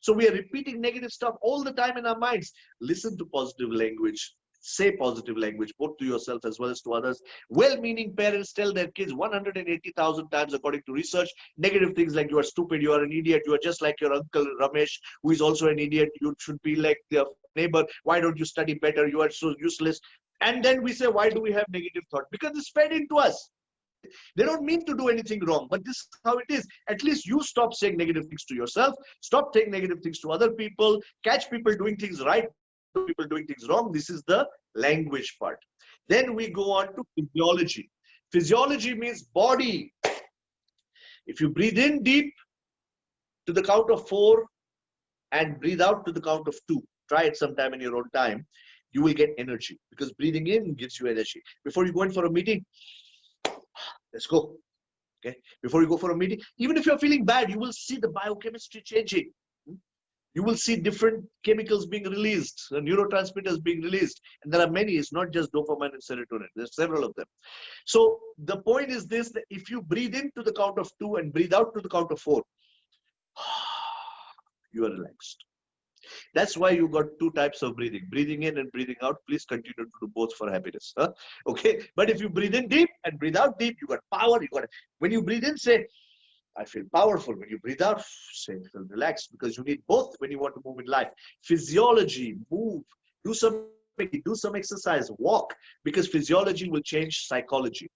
So we are repeating negative stuff all the time in our minds. Listen to positive language. Say positive language, both to yourself as well as to others. Well-meaning parents tell their kids 180,000 times, according to research, negative things like you are stupid, you are an idiot, you are just like your uncle Ramesh, who is also an idiot, you should be like your neighbor, why don't you study better, you are so useless. And then we say, why do we have negative thought? Because it's fed into us. They don't mean to do anything wrong, but this is how it is. At least you stop saying negative things to yourself, stop saying negative things to other people, catch people doing things right, people doing things wrong. This is the language part. Then we go on to physiology. Physiology means body. If you breathe in deep to the count of 4 and breathe out to the count of 2, try it sometime in your own time, you will get energy, because breathing in gives you energy. Before you go in for a meeting, let's go. Okay. Before you go for a meeting, even if you're feeling bad, you will see the biochemistry changing. You will see different chemicals being released, neurotransmitters being released. And there are many, it's not just dopamine and serotonin. There's several of them. So the point is this, that if you breathe in to the count of 2 and breathe out to the count of 4, you are relaxed. That's why you got 2 types of breathing. Breathing in and breathing out. Please continue to do both for happiness. Huh? Okay. But if you breathe in deep and breathe out deep, you got power. When you breathe in, say, I feel powerful. When you breathe out, say, feel relaxed, because you need both when you want to move in life. Physiology, move, do some exercise, walk, because physiology will change psychology.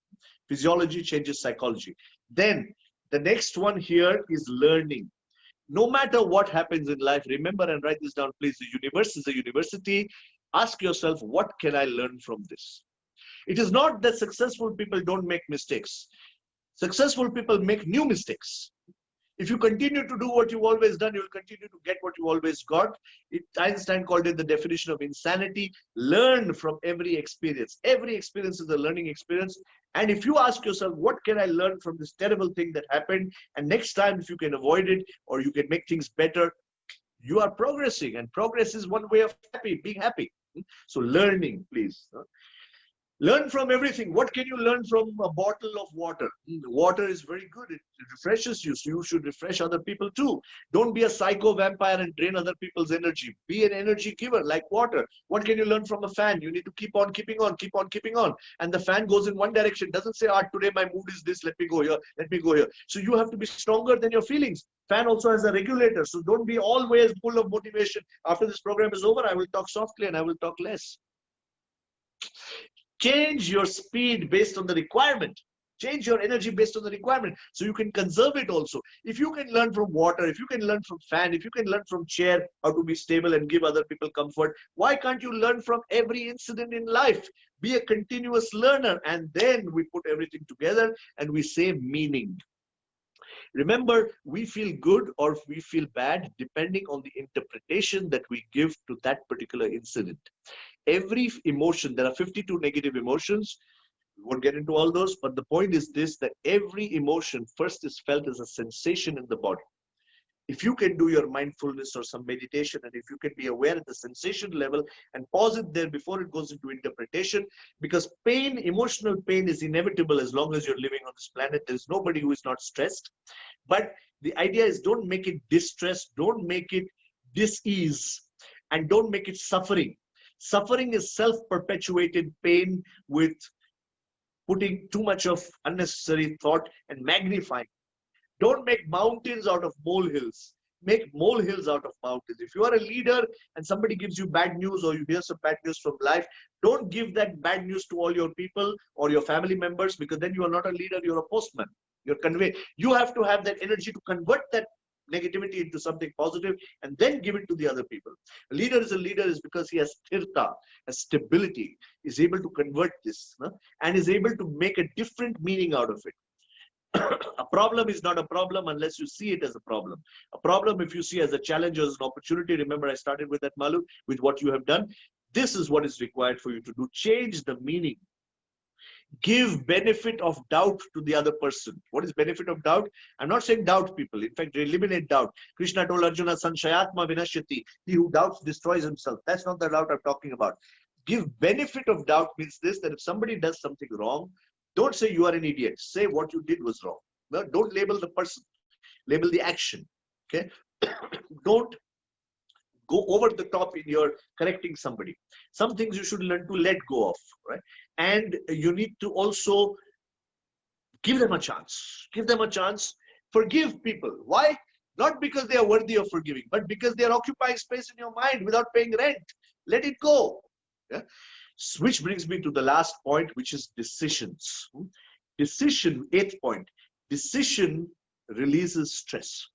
Physiology changes psychology. Then the next one here is learning. No matter what happens in life, remember and write this down, please. The universe is a university. Ask yourself, what can I learn from this? It is not that successful people don't make mistakes. Successful people make new mistakes. If you continue to do what you've always done, you'll continue to get what you always got. Einstein called it the definition of insanity. Learn from every experience. Every experience is a learning experience. And if you ask yourself, what can I learn from this terrible thing that happened? And next time, if you can avoid it or you can make things better, you are progressing. And progress is one way of being happy. So learning, please. Learn from everything. What can you learn from a bottle of water? Water is very good. It refreshes you. So you should refresh other people too. Don't be a psycho vampire and drain other people's energy. Be an energy giver like water. What can you learn from a fan? You need to keep on keeping on, keep on keeping on. And the fan goes in one direction. Doesn't say, today my mood is this. Let me go here. Let me go here. So you have to be stronger than your feelings. Fan also has a regulator. So don't be always full of motivation. After this program is over, I will talk softly and I will talk less. Change your speed based on the requirement. Change your energy based on the requirement, so you can conserve it also. If you can learn from water, if you can learn from fan, if you can learn from chair how to be stable and give other people comfort, why can't you learn from every incident in life? Be a continuous learner, and then we put everything together and we say meaning. Remember, we feel good or we feel bad depending on the interpretation that we give to that particular incident. Every emotion, there are 52 negative emotions. We won't get into all those, but the point is this, that every emotion first is felt as a sensation in the body. If you can do your mindfulness or some meditation, and if you can be aware at the sensation level and pause it there before it goes into interpretation, because pain, emotional pain is inevitable as long as you're living on this planet. There's nobody who is not stressed. But the idea is, don't make it distress, don't make it dis-ease, and don't make it suffering. Suffering is self-perpetuated pain with putting too much of unnecessary thought and magnifying. Don't make mountains out of molehills. Make molehills out of mountains. If you are a leader and somebody gives you bad news, or you hear some bad news from life, don't give that bad news to all your people or your family members, because then you are not a leader, you're a postman. You're conveying. You have to have that energy to convert that negativity into something positive, and then give it to the other people. A leader is because he has sthirta, has stability, is able to convert this, and is able to make a different meaning out of it. A problem is not a problem unless you see it as a problem. A problem, if you see as a challenge, as an opportunity, remember I started with that, Malu, with what you have done. This is what is required for you to do. Change the meaning. Give benefit of doubt to the other person. What is benefit of doubt? I'm not saying doubt people. In fact, eliminate doubt. Krishna told Arjuna, Sanshayatma vinashyati. He who doubts destroys himself. That's not the doubt I'm talking about. Give benefit of doubt means this, that if somebody does something wrong, don't say you are an idiot. Say what you did was wrong. No, don't label the person. Label the action. Okay? Don't go over the top in your correcting somebody. Some things you should learn to let go of, right? And you need to also give them a chance. Give them a chance. Forgive people. Why? Not because they are worthy of forgiving, but because they are occupying space in your mind without paying rent. Let it go. Yeah? Which brings me to the last point, which is decisions. Decision, 8th point. Decision releases stress.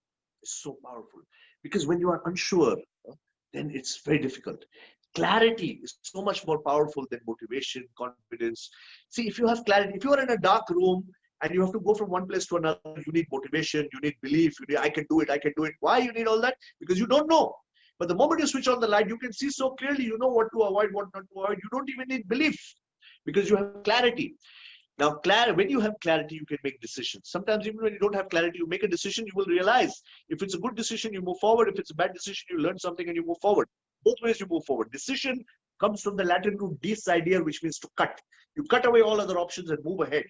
It's so powerful. Because when you are unsure, then it's very difficult. Clarity is so much more powerful than motivation, confidence. See, if you have clarity, if you are in a dark room and you have to go from one place to another, you need motivation, you need belief, you need, I can do it, I can do it. Why you need all that? Because you don't know. But the moment you switch on the light, you can see so clearly, you know what to avoid, what not to avoid. You don't even need belief because you have clarity. Now, when you have clarity, you can make decisions. Sometimes even when you don't have clarity, you make a decision, you will realize if it's a good decision, you move forward. If it's a bad decision, you learn something and you move forward. Both ways you move forward. Decision comes from the Latin root decidere, which means to cut. You cut away all other options and move ahead.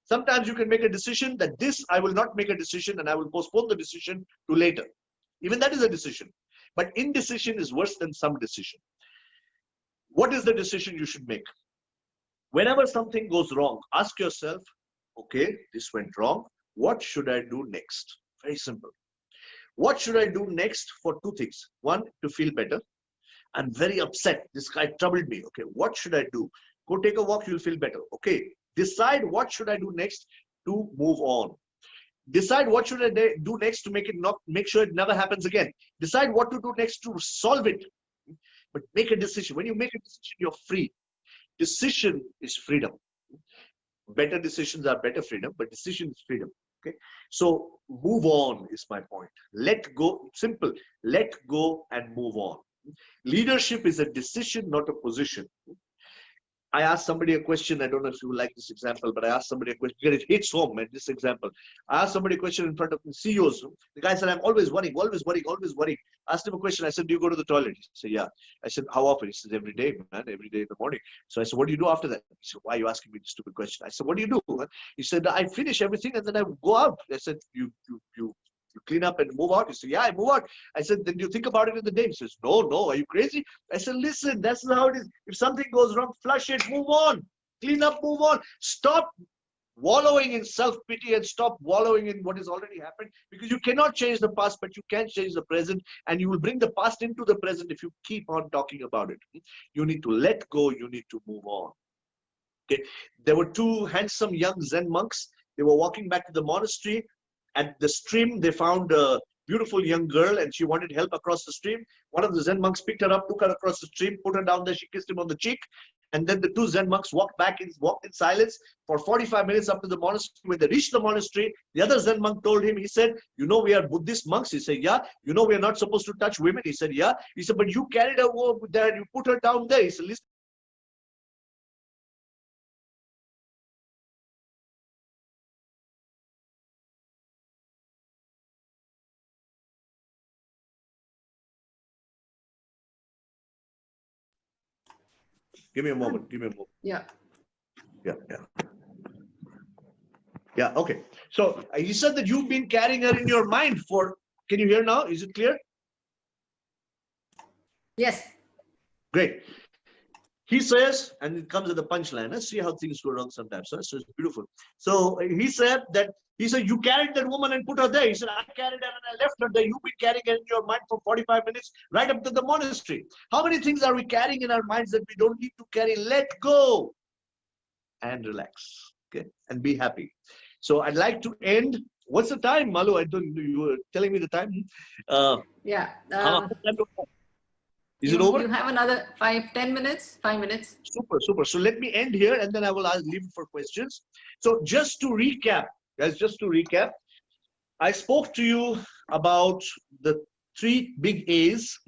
Sometimes you can make a decision that this, I will not make a decision and I will postpone the decision to later. Even that is a decision. But indecision is worse than some decision. What is the decision you should make? Whenever something goes wrong, ask yourself, okay, this went wrong. What should I do next? Very simple. What should I do next for 2 things? 1, to feel better. I'm very upset. This guy troubled me. Okay, what should I do? Go take a walk, you'll feel better. Okay, decide what should I do next to move on. Decide what should I do next to make sure it never happens again. Decide what to do next to solve it. But make a decision. When you make a decision, you're free. Decision is freedom. Better decisions are better freedom, but decision is freedom. Okay, so move on is my point. Let go, simple. Let go and move on. Leadership is a decision, not a position. I asked somebody a question. I don't know if you will like this example, but I asked somebody a question because it hits home at this example. I asked somebody a question in front of the CEOs. The guy said, I'm always worrying, always worrying, always worrying. I asked him a question. I said, do you go to the toilet? He said, yeah. I said, how often? He said, every day, man, every day in the morning. So I said, what do you do after that? He said, why are you asking me this stupid question? I said, what do you do? He said, I finish everything and then I go out. I said, you clean up and move out? He said, yeah, I move out. I said, then you think about it in the day? He says, no, are you crazy? I said, listen, that's how it is. If something goes wrong, flush it, move on. Clean up, move on. Stop wallowing in self-pity and stop wallowing in what has already happened, because you cannot change the past, but you can change the present, and you will bring the past into the present if you keep on talking about it. You need to let go. You need to move on. Okay. There were 2 handsome young Zen monks. They were walking back to the monastery. At the stream, they found a beautiful young girl and she wanted help across the stream. One of the Zen monks picked her up, took her across the stream, put her down there. She kissed him on the cheek. And then the 2 Zen monks walked in silence for 45 minutes up to the monastery. When they reached the monastery, the other Zen monk told him, he said, you know, we are Buddhist monks. He said, yeah. You know, we are not supposed to touch women. He said, yeah. He said, but you carried her over there, you put her down there. He said, listen. Give me a moment. Give me a moment. Yeah. Yeah, okay. So he said that you've been carrying her in your mind for, can you hear now? Is it clear? Yes. Great. He says, and it comes at the punchline. Let's see how things go wrong sometimes. So it's beautiful. So he said, you carried that woman and put her there. He said, I carried her and I left her there. You've been carrying her in your mind for 45 minutes, right up to the monastery. How many things are we carrying in our minds that we don't need to carry? Let go and relax, okay, and be happy. So I'd like to end What's the time, Malu? I don't. You were telling me the time. Yeah. How much time do we have? Is it over? You have another 10 minutes? 5 minutes? Super, super. So let me end here, and then I will leave it for questions. So just to recap, guys, I spoke to you about the 3 big A's,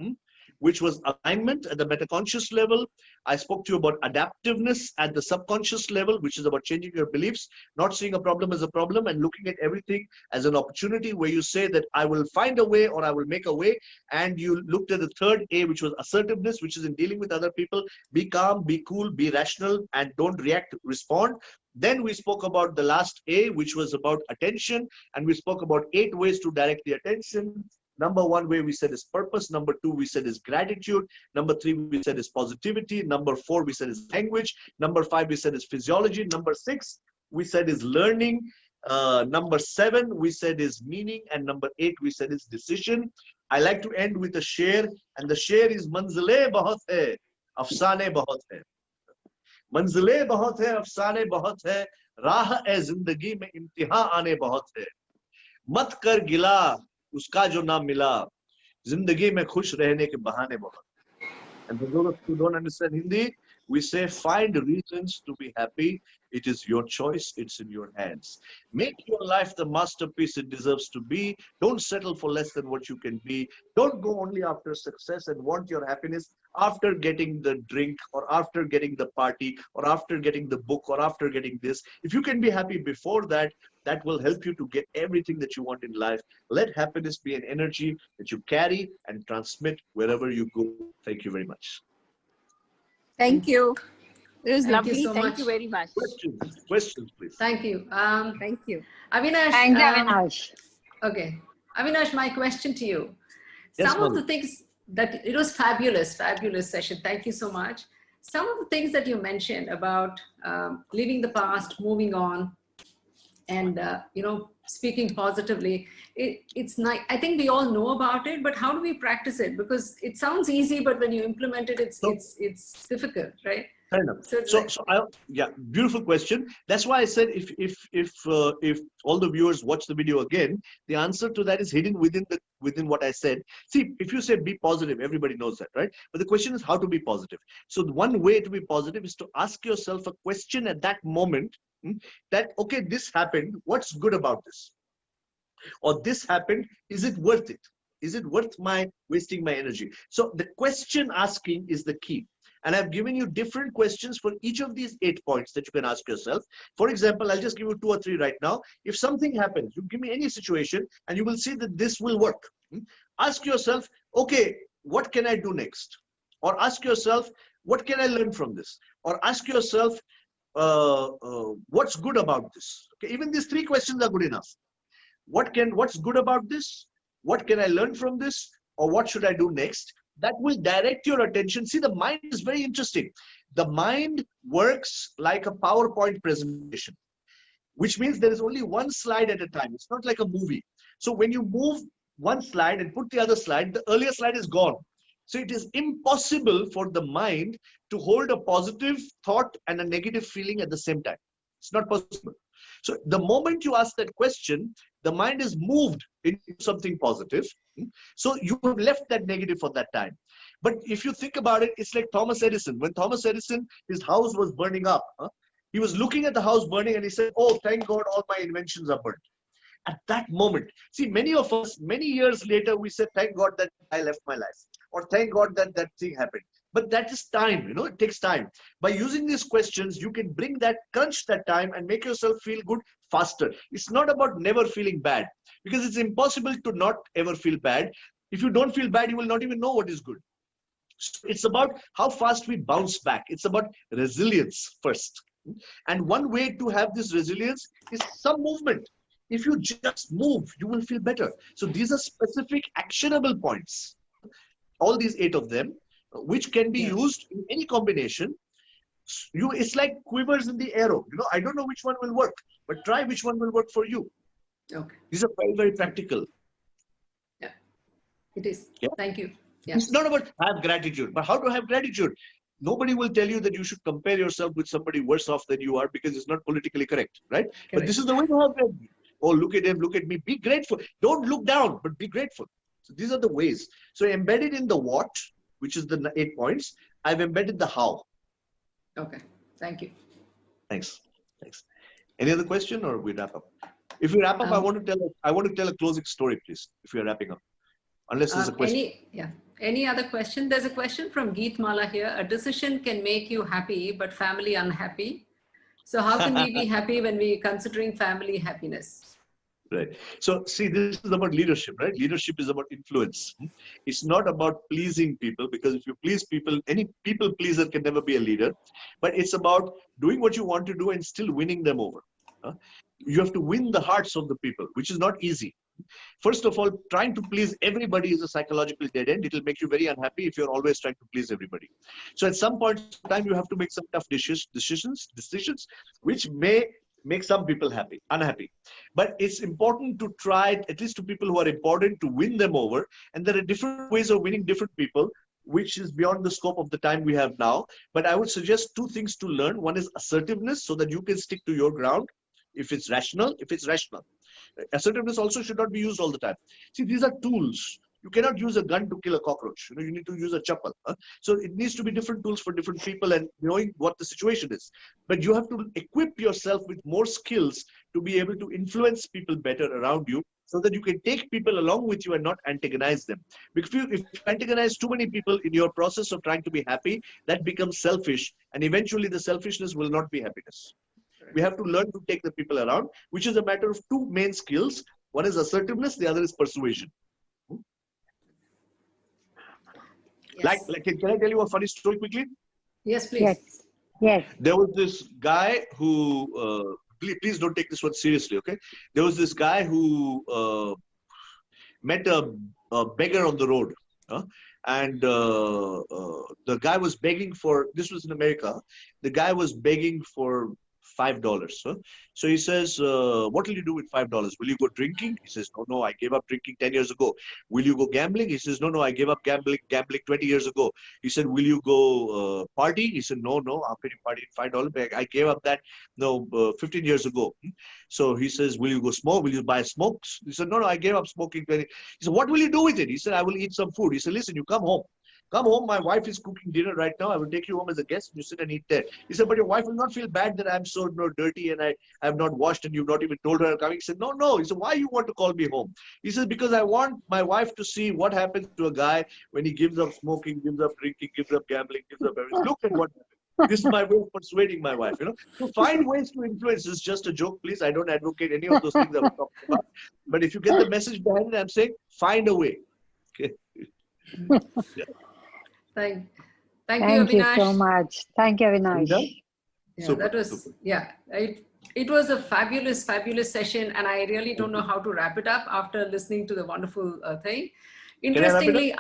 which was alignment at the metaconscious level. I spoke to you about adaptiveness at the subconscious level, which is about changing your beliefs, not seeing a problem as a problem and looking at everything as an opportunity, where you say that I will find a way or I will make a way. And you looked at the 3rd A, which was assertiveness, which is in dealing with other people. Be calm, be cool, be rational, and don't react, respond. Then we spoke about the last A, which was about attention, and we spoke about 8 ways to direct the attention. Number 1 way we said is purpose. Number 2 we said is gratitude. Number 3 we said is positivity. Number 4 we said is language. Number 5 we said is physiology. Number 6 we said is learning. Number 7 we said is meaning, and number 8 we said is decision. I like to end with a share, and the share is manzile bahut hai, afsane bahut hai. मंजिलें बहुत है, अफसाने बहुत है, राह ए जिंदगी में इम्तिहान आने बहुत है, मत कर गिला उसका जो ना मिला, जिंदगी में खुश रहने के बहाने बहुत. And for those who don't understand Hindi, we say find reasons to be happy. It is your choice. It's in your hands. Make your life the masterpiece it deserves to be. Don't settle for less than what you can be. Don't go only after success and want your happiness after getting the drink or after getting the party or after getting the book or after getting this. If you can be happy before that, that will help you to get everything that you want in life. Let happiness be an energy that you carry and transmit wherever you go. Thank you very much. Thank you. It was Thank lovely. you so Thank much. you very much. Questions, please. Thank you. Thank you. Avinash. Thank you, Avinash. Okay. Avinash, my question to you. Yes, Some of Madhu. the things that, it was fabulous session. Thank you so much. Some of the things that you mentioned about leaving the past, moving on, and speaking positively, it's nice. I think we all know about it, but how do we practice it? Because it sounds easy, but when you implement it, it's difficult, right? Fair enough. Yeah, beautiful question. That's why I said if all the viewers watch the video again, the answer to that is hidden within what I said. See, if you say be positive, everybody knows that, right? But the question is how to be positive. So one way to be positive is to ask yourself a question at that moment, that, okay, this happened, what's good about this? Or this happened, is it worth it? Is it worth my wasting my energy? So the question asking is the key. And I've given you different questions for each of these 8 points that you can ask yourself. For example, I'll just give you 2 or 3 right now. If something happens, you give me any situation and you will see that this will work. Ask yourself, okay, what can I do next? Or ask yourself, what can I learn from this? Or ask yourself, what's good about this? Okay, even these 3 questions are good enough. What's good about this? What can I learn from this? Or what should I do next? That will direct your attention. See, the mind is very interesting. The mind works like a PowerPoint presentation, which means there is only one slide at a time. It's not like a movie. So when you move one slide and put the other slide, the earlier slide is gone. So it is impossible for the mind to hold a positive thought and a negative feeling at the same time. It's not possible. So the moment you ask that question, the mind is moved into something positive. So you have left that negative for that time. But if you think about it, it's like Thomas Edison. When Thomas Edison, his house was burning up, he was looking at the house burning and he said, oh, thank God all my inventions are burnt. At that moment, see, many of us, many years later, we said, thank God that I left my life. Or thank God that that thing happened. But that is time, it takes time. By using these questions, you can bring that, crunch that time and make yourself feel good faster. It's not about never feeling bad, because it's impossible to not ever feel bad. If you don't feel bad, you will not even know what is good. So it's about how fast we bounce back. It's about resilience first. And one way to have this resilience is some movement. If you just move, you will feel better. So these are specific actionable points. All these 8 of them, which can be used in any combination. It's like quivers in the arrow. I don't know which one will work, but try which one will work for you. Okay. These are very, very practical. Yeah, it is. Yeah. Thank you. Yeah. It's not about have gratitude, but how to have gratitude. Nobody will tell you that you should compare yourself with somebody worse off than you are, because it's not politically correct, right? But this is the way to have gratitude. oh, look at him, look at me. Be grateful. Don't look down, but be grateful. So these are the ways. So embedded in the what, which is the 8 points, I've embedded the how. Okay. Thank you. Thanks. Thanks. Any other question, or we wrap up? If we wrap up, I want to tell a closing story, please, if you're wrapping up. Unless there's a question. Any other question? There's a question from Geet Mala here. A decision can make you happy, but family unhappy. So how can we be happy when we're considering family happiness? Right. So see, this is about leadership, right? Leadership is about influence. It's not about pleasing people, because if you please people, any people pleaser can never be a leader. But it's about doing what you want to do and still winning them over. You have to win the hearts of the people, which is not easy. First of all, trying to please everybody is a psychological dead end. It will make you very unhappy if you're always trying to please everybody. So at some point in time, you have to make some tough decisions, which may make some people unhappy. But it's important to try, at least to people who are important, to win them over. And there are different ways of winning different people, which is beyond the scope of the time we have now. But I would suggest 2 things to learn. One is assertiveness, so that you can stick to your ground. If it's rational. Assertiveness also should not be used all the time. See, these are tools. You cannot use a gun to kill a cockroach. You need to use a chappal. So it needs to be different tools for different people, and knowing what the situation is. But you have to equip yourself with more skills to be able to influence people better around you, so that you can take people along with you and not antagonize them. Because if you antagonize too many people in your process of trying to be happy, that becomes selfish, and eventually the selfishness will not be happiness. We have to learn to take the people around, which is a matter of 2 main skills. One is assertiveness, the other is persuasion. Yes. Can I tell you a funny story quickly? Yes, please. Yes. There was this guy who, please don't take this one seriously, okay? There was this guy who met a beggar on the road. And the guy was begging for, this was in America, the guy was begging for $5. So he says, what will you do with $5? Will you go drinking? He says, no, I gave up drinking 10 years ago. Will you go gambling? He says, no, I gave up gambling 20 years ago. He said, will you go party? He said, no, how can you party at $5? I gave up that 15 years ago. So he says, will you go smoke? Will you buy smokes? He said, no, I gave up smoking 20. He said, what will you do with it? He said, I will eat some food. He said, listen, you come home. Come home, my wife is cooking dinner right now. I will take you home as a guest and you sit and eat there. He said, but your wife will not feel bad that I'm so dirty and I have not washed and you've not even told her I'm coming. He said, no. He said, why you want to call me home? He says, because I want my wife to see what happens to a guy when he gives up smoking, gives up drinking, gives up gambling, gives up everything. Look at what happens. This is my way of persuading my wife, So find ways to influence. This is just a joke, please. I don't advocate any of those things I was talking about. But if you get the message behind it, I'm saying, find a way. Okay. Yeah. Thank you, Thank you Avinash. so much. Thank you, Avinash. Yeah, Super, that was, super. it was a fabulous session, and I really don't know how to wrap it up after listening to the wonderful thing. Interestingly,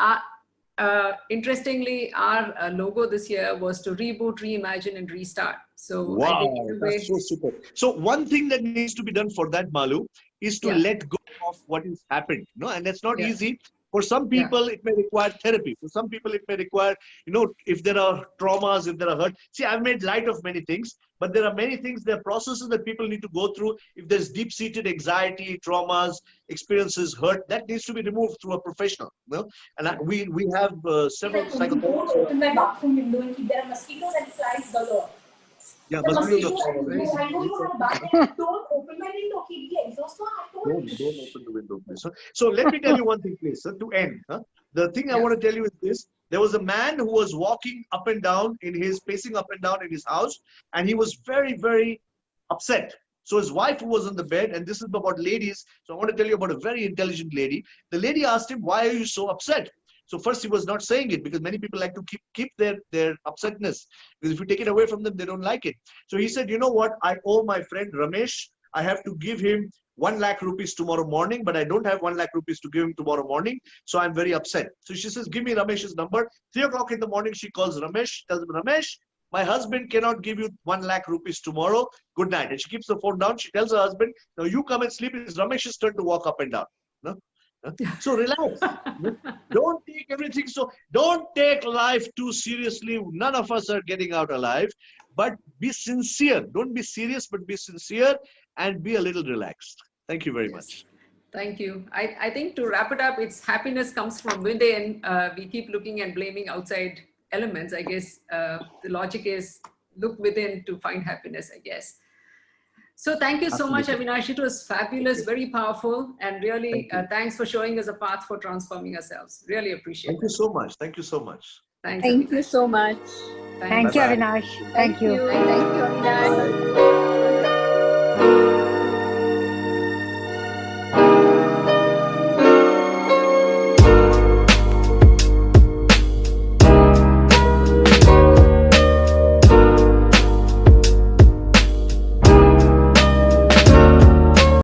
our logo this year was to reboot, reimagine, and restart. So wow, that's so super. So one thing that needs to be done for that, Malu, is to let go of what has happened. And that's not easy. For some people, it may require therapy. For some people, it may require, if there are traumas, if there are hurt. See, I've made light of many things, but there are many things, there are processes that people need to go through. If there's deep-seated anxiety, traumas, experiences, hurt, that needs to be removed through a professional. And we have several psychotherapists. Don't open my bathroom window and keep there are mosquitoes and flies galore. Yeah, the mosquitoes mosquitoes. I know you have a bath. Don't open my window. Keep the exhaust on. I told you. Don't open the window, please. So let me tell you one thing, please, to end. The thing I want to tell you is this. There was a man who was walking up and down pacing up and down in his house, and he was very, very upset. So his wife, who was on the bed, and this is about ladies, so I want to tell you about a very intelligent lady. The lady asked him, why are you so upset? So first he was not saying it, because many people like to keep their upsetness, because if you take it away from them, they don't like it. So he said, you know what? I owe my friend Ramesh. I have to give him 1 lakh rupees tomorrow morning, but I don't have 1 lakh rupees to give him tomorrow morning. So I'm very upset. So she says, give me Ramesh's number. 3 o'clock in the morning, she calls Ramesh, tells him, Ramesh, my husband cannot give you 1 lakh rupees tomorrow. Good night. And she keeps the phone down. She tells her husband, now you come and sleep. It's Ramesh's turn to walk up and down. So relax. Don't take everything don't take life too seriously. None of us are getting out alive, but be sincere. Don't be serious, but be sincere and be a little relaxed. Thank you. Thank you very Yes. much. Thank you. I think to wrap it up, it's happiness comes from within. We keep looking and blaming outside elements. I guess the logic is look within to find happiness, I guess. So thank you so much, Absolutely. Avinash. It was fabulous, very powerful, and really Thank you. thanks for showing us a path for transforming ourselves. Really appreciate Thank you that. so much. Thank you so much. Thanks, Thank you Avinash. so much. Thank you, Bye-bye. Avinash. Thank you. Thank you, Avinash. Bye.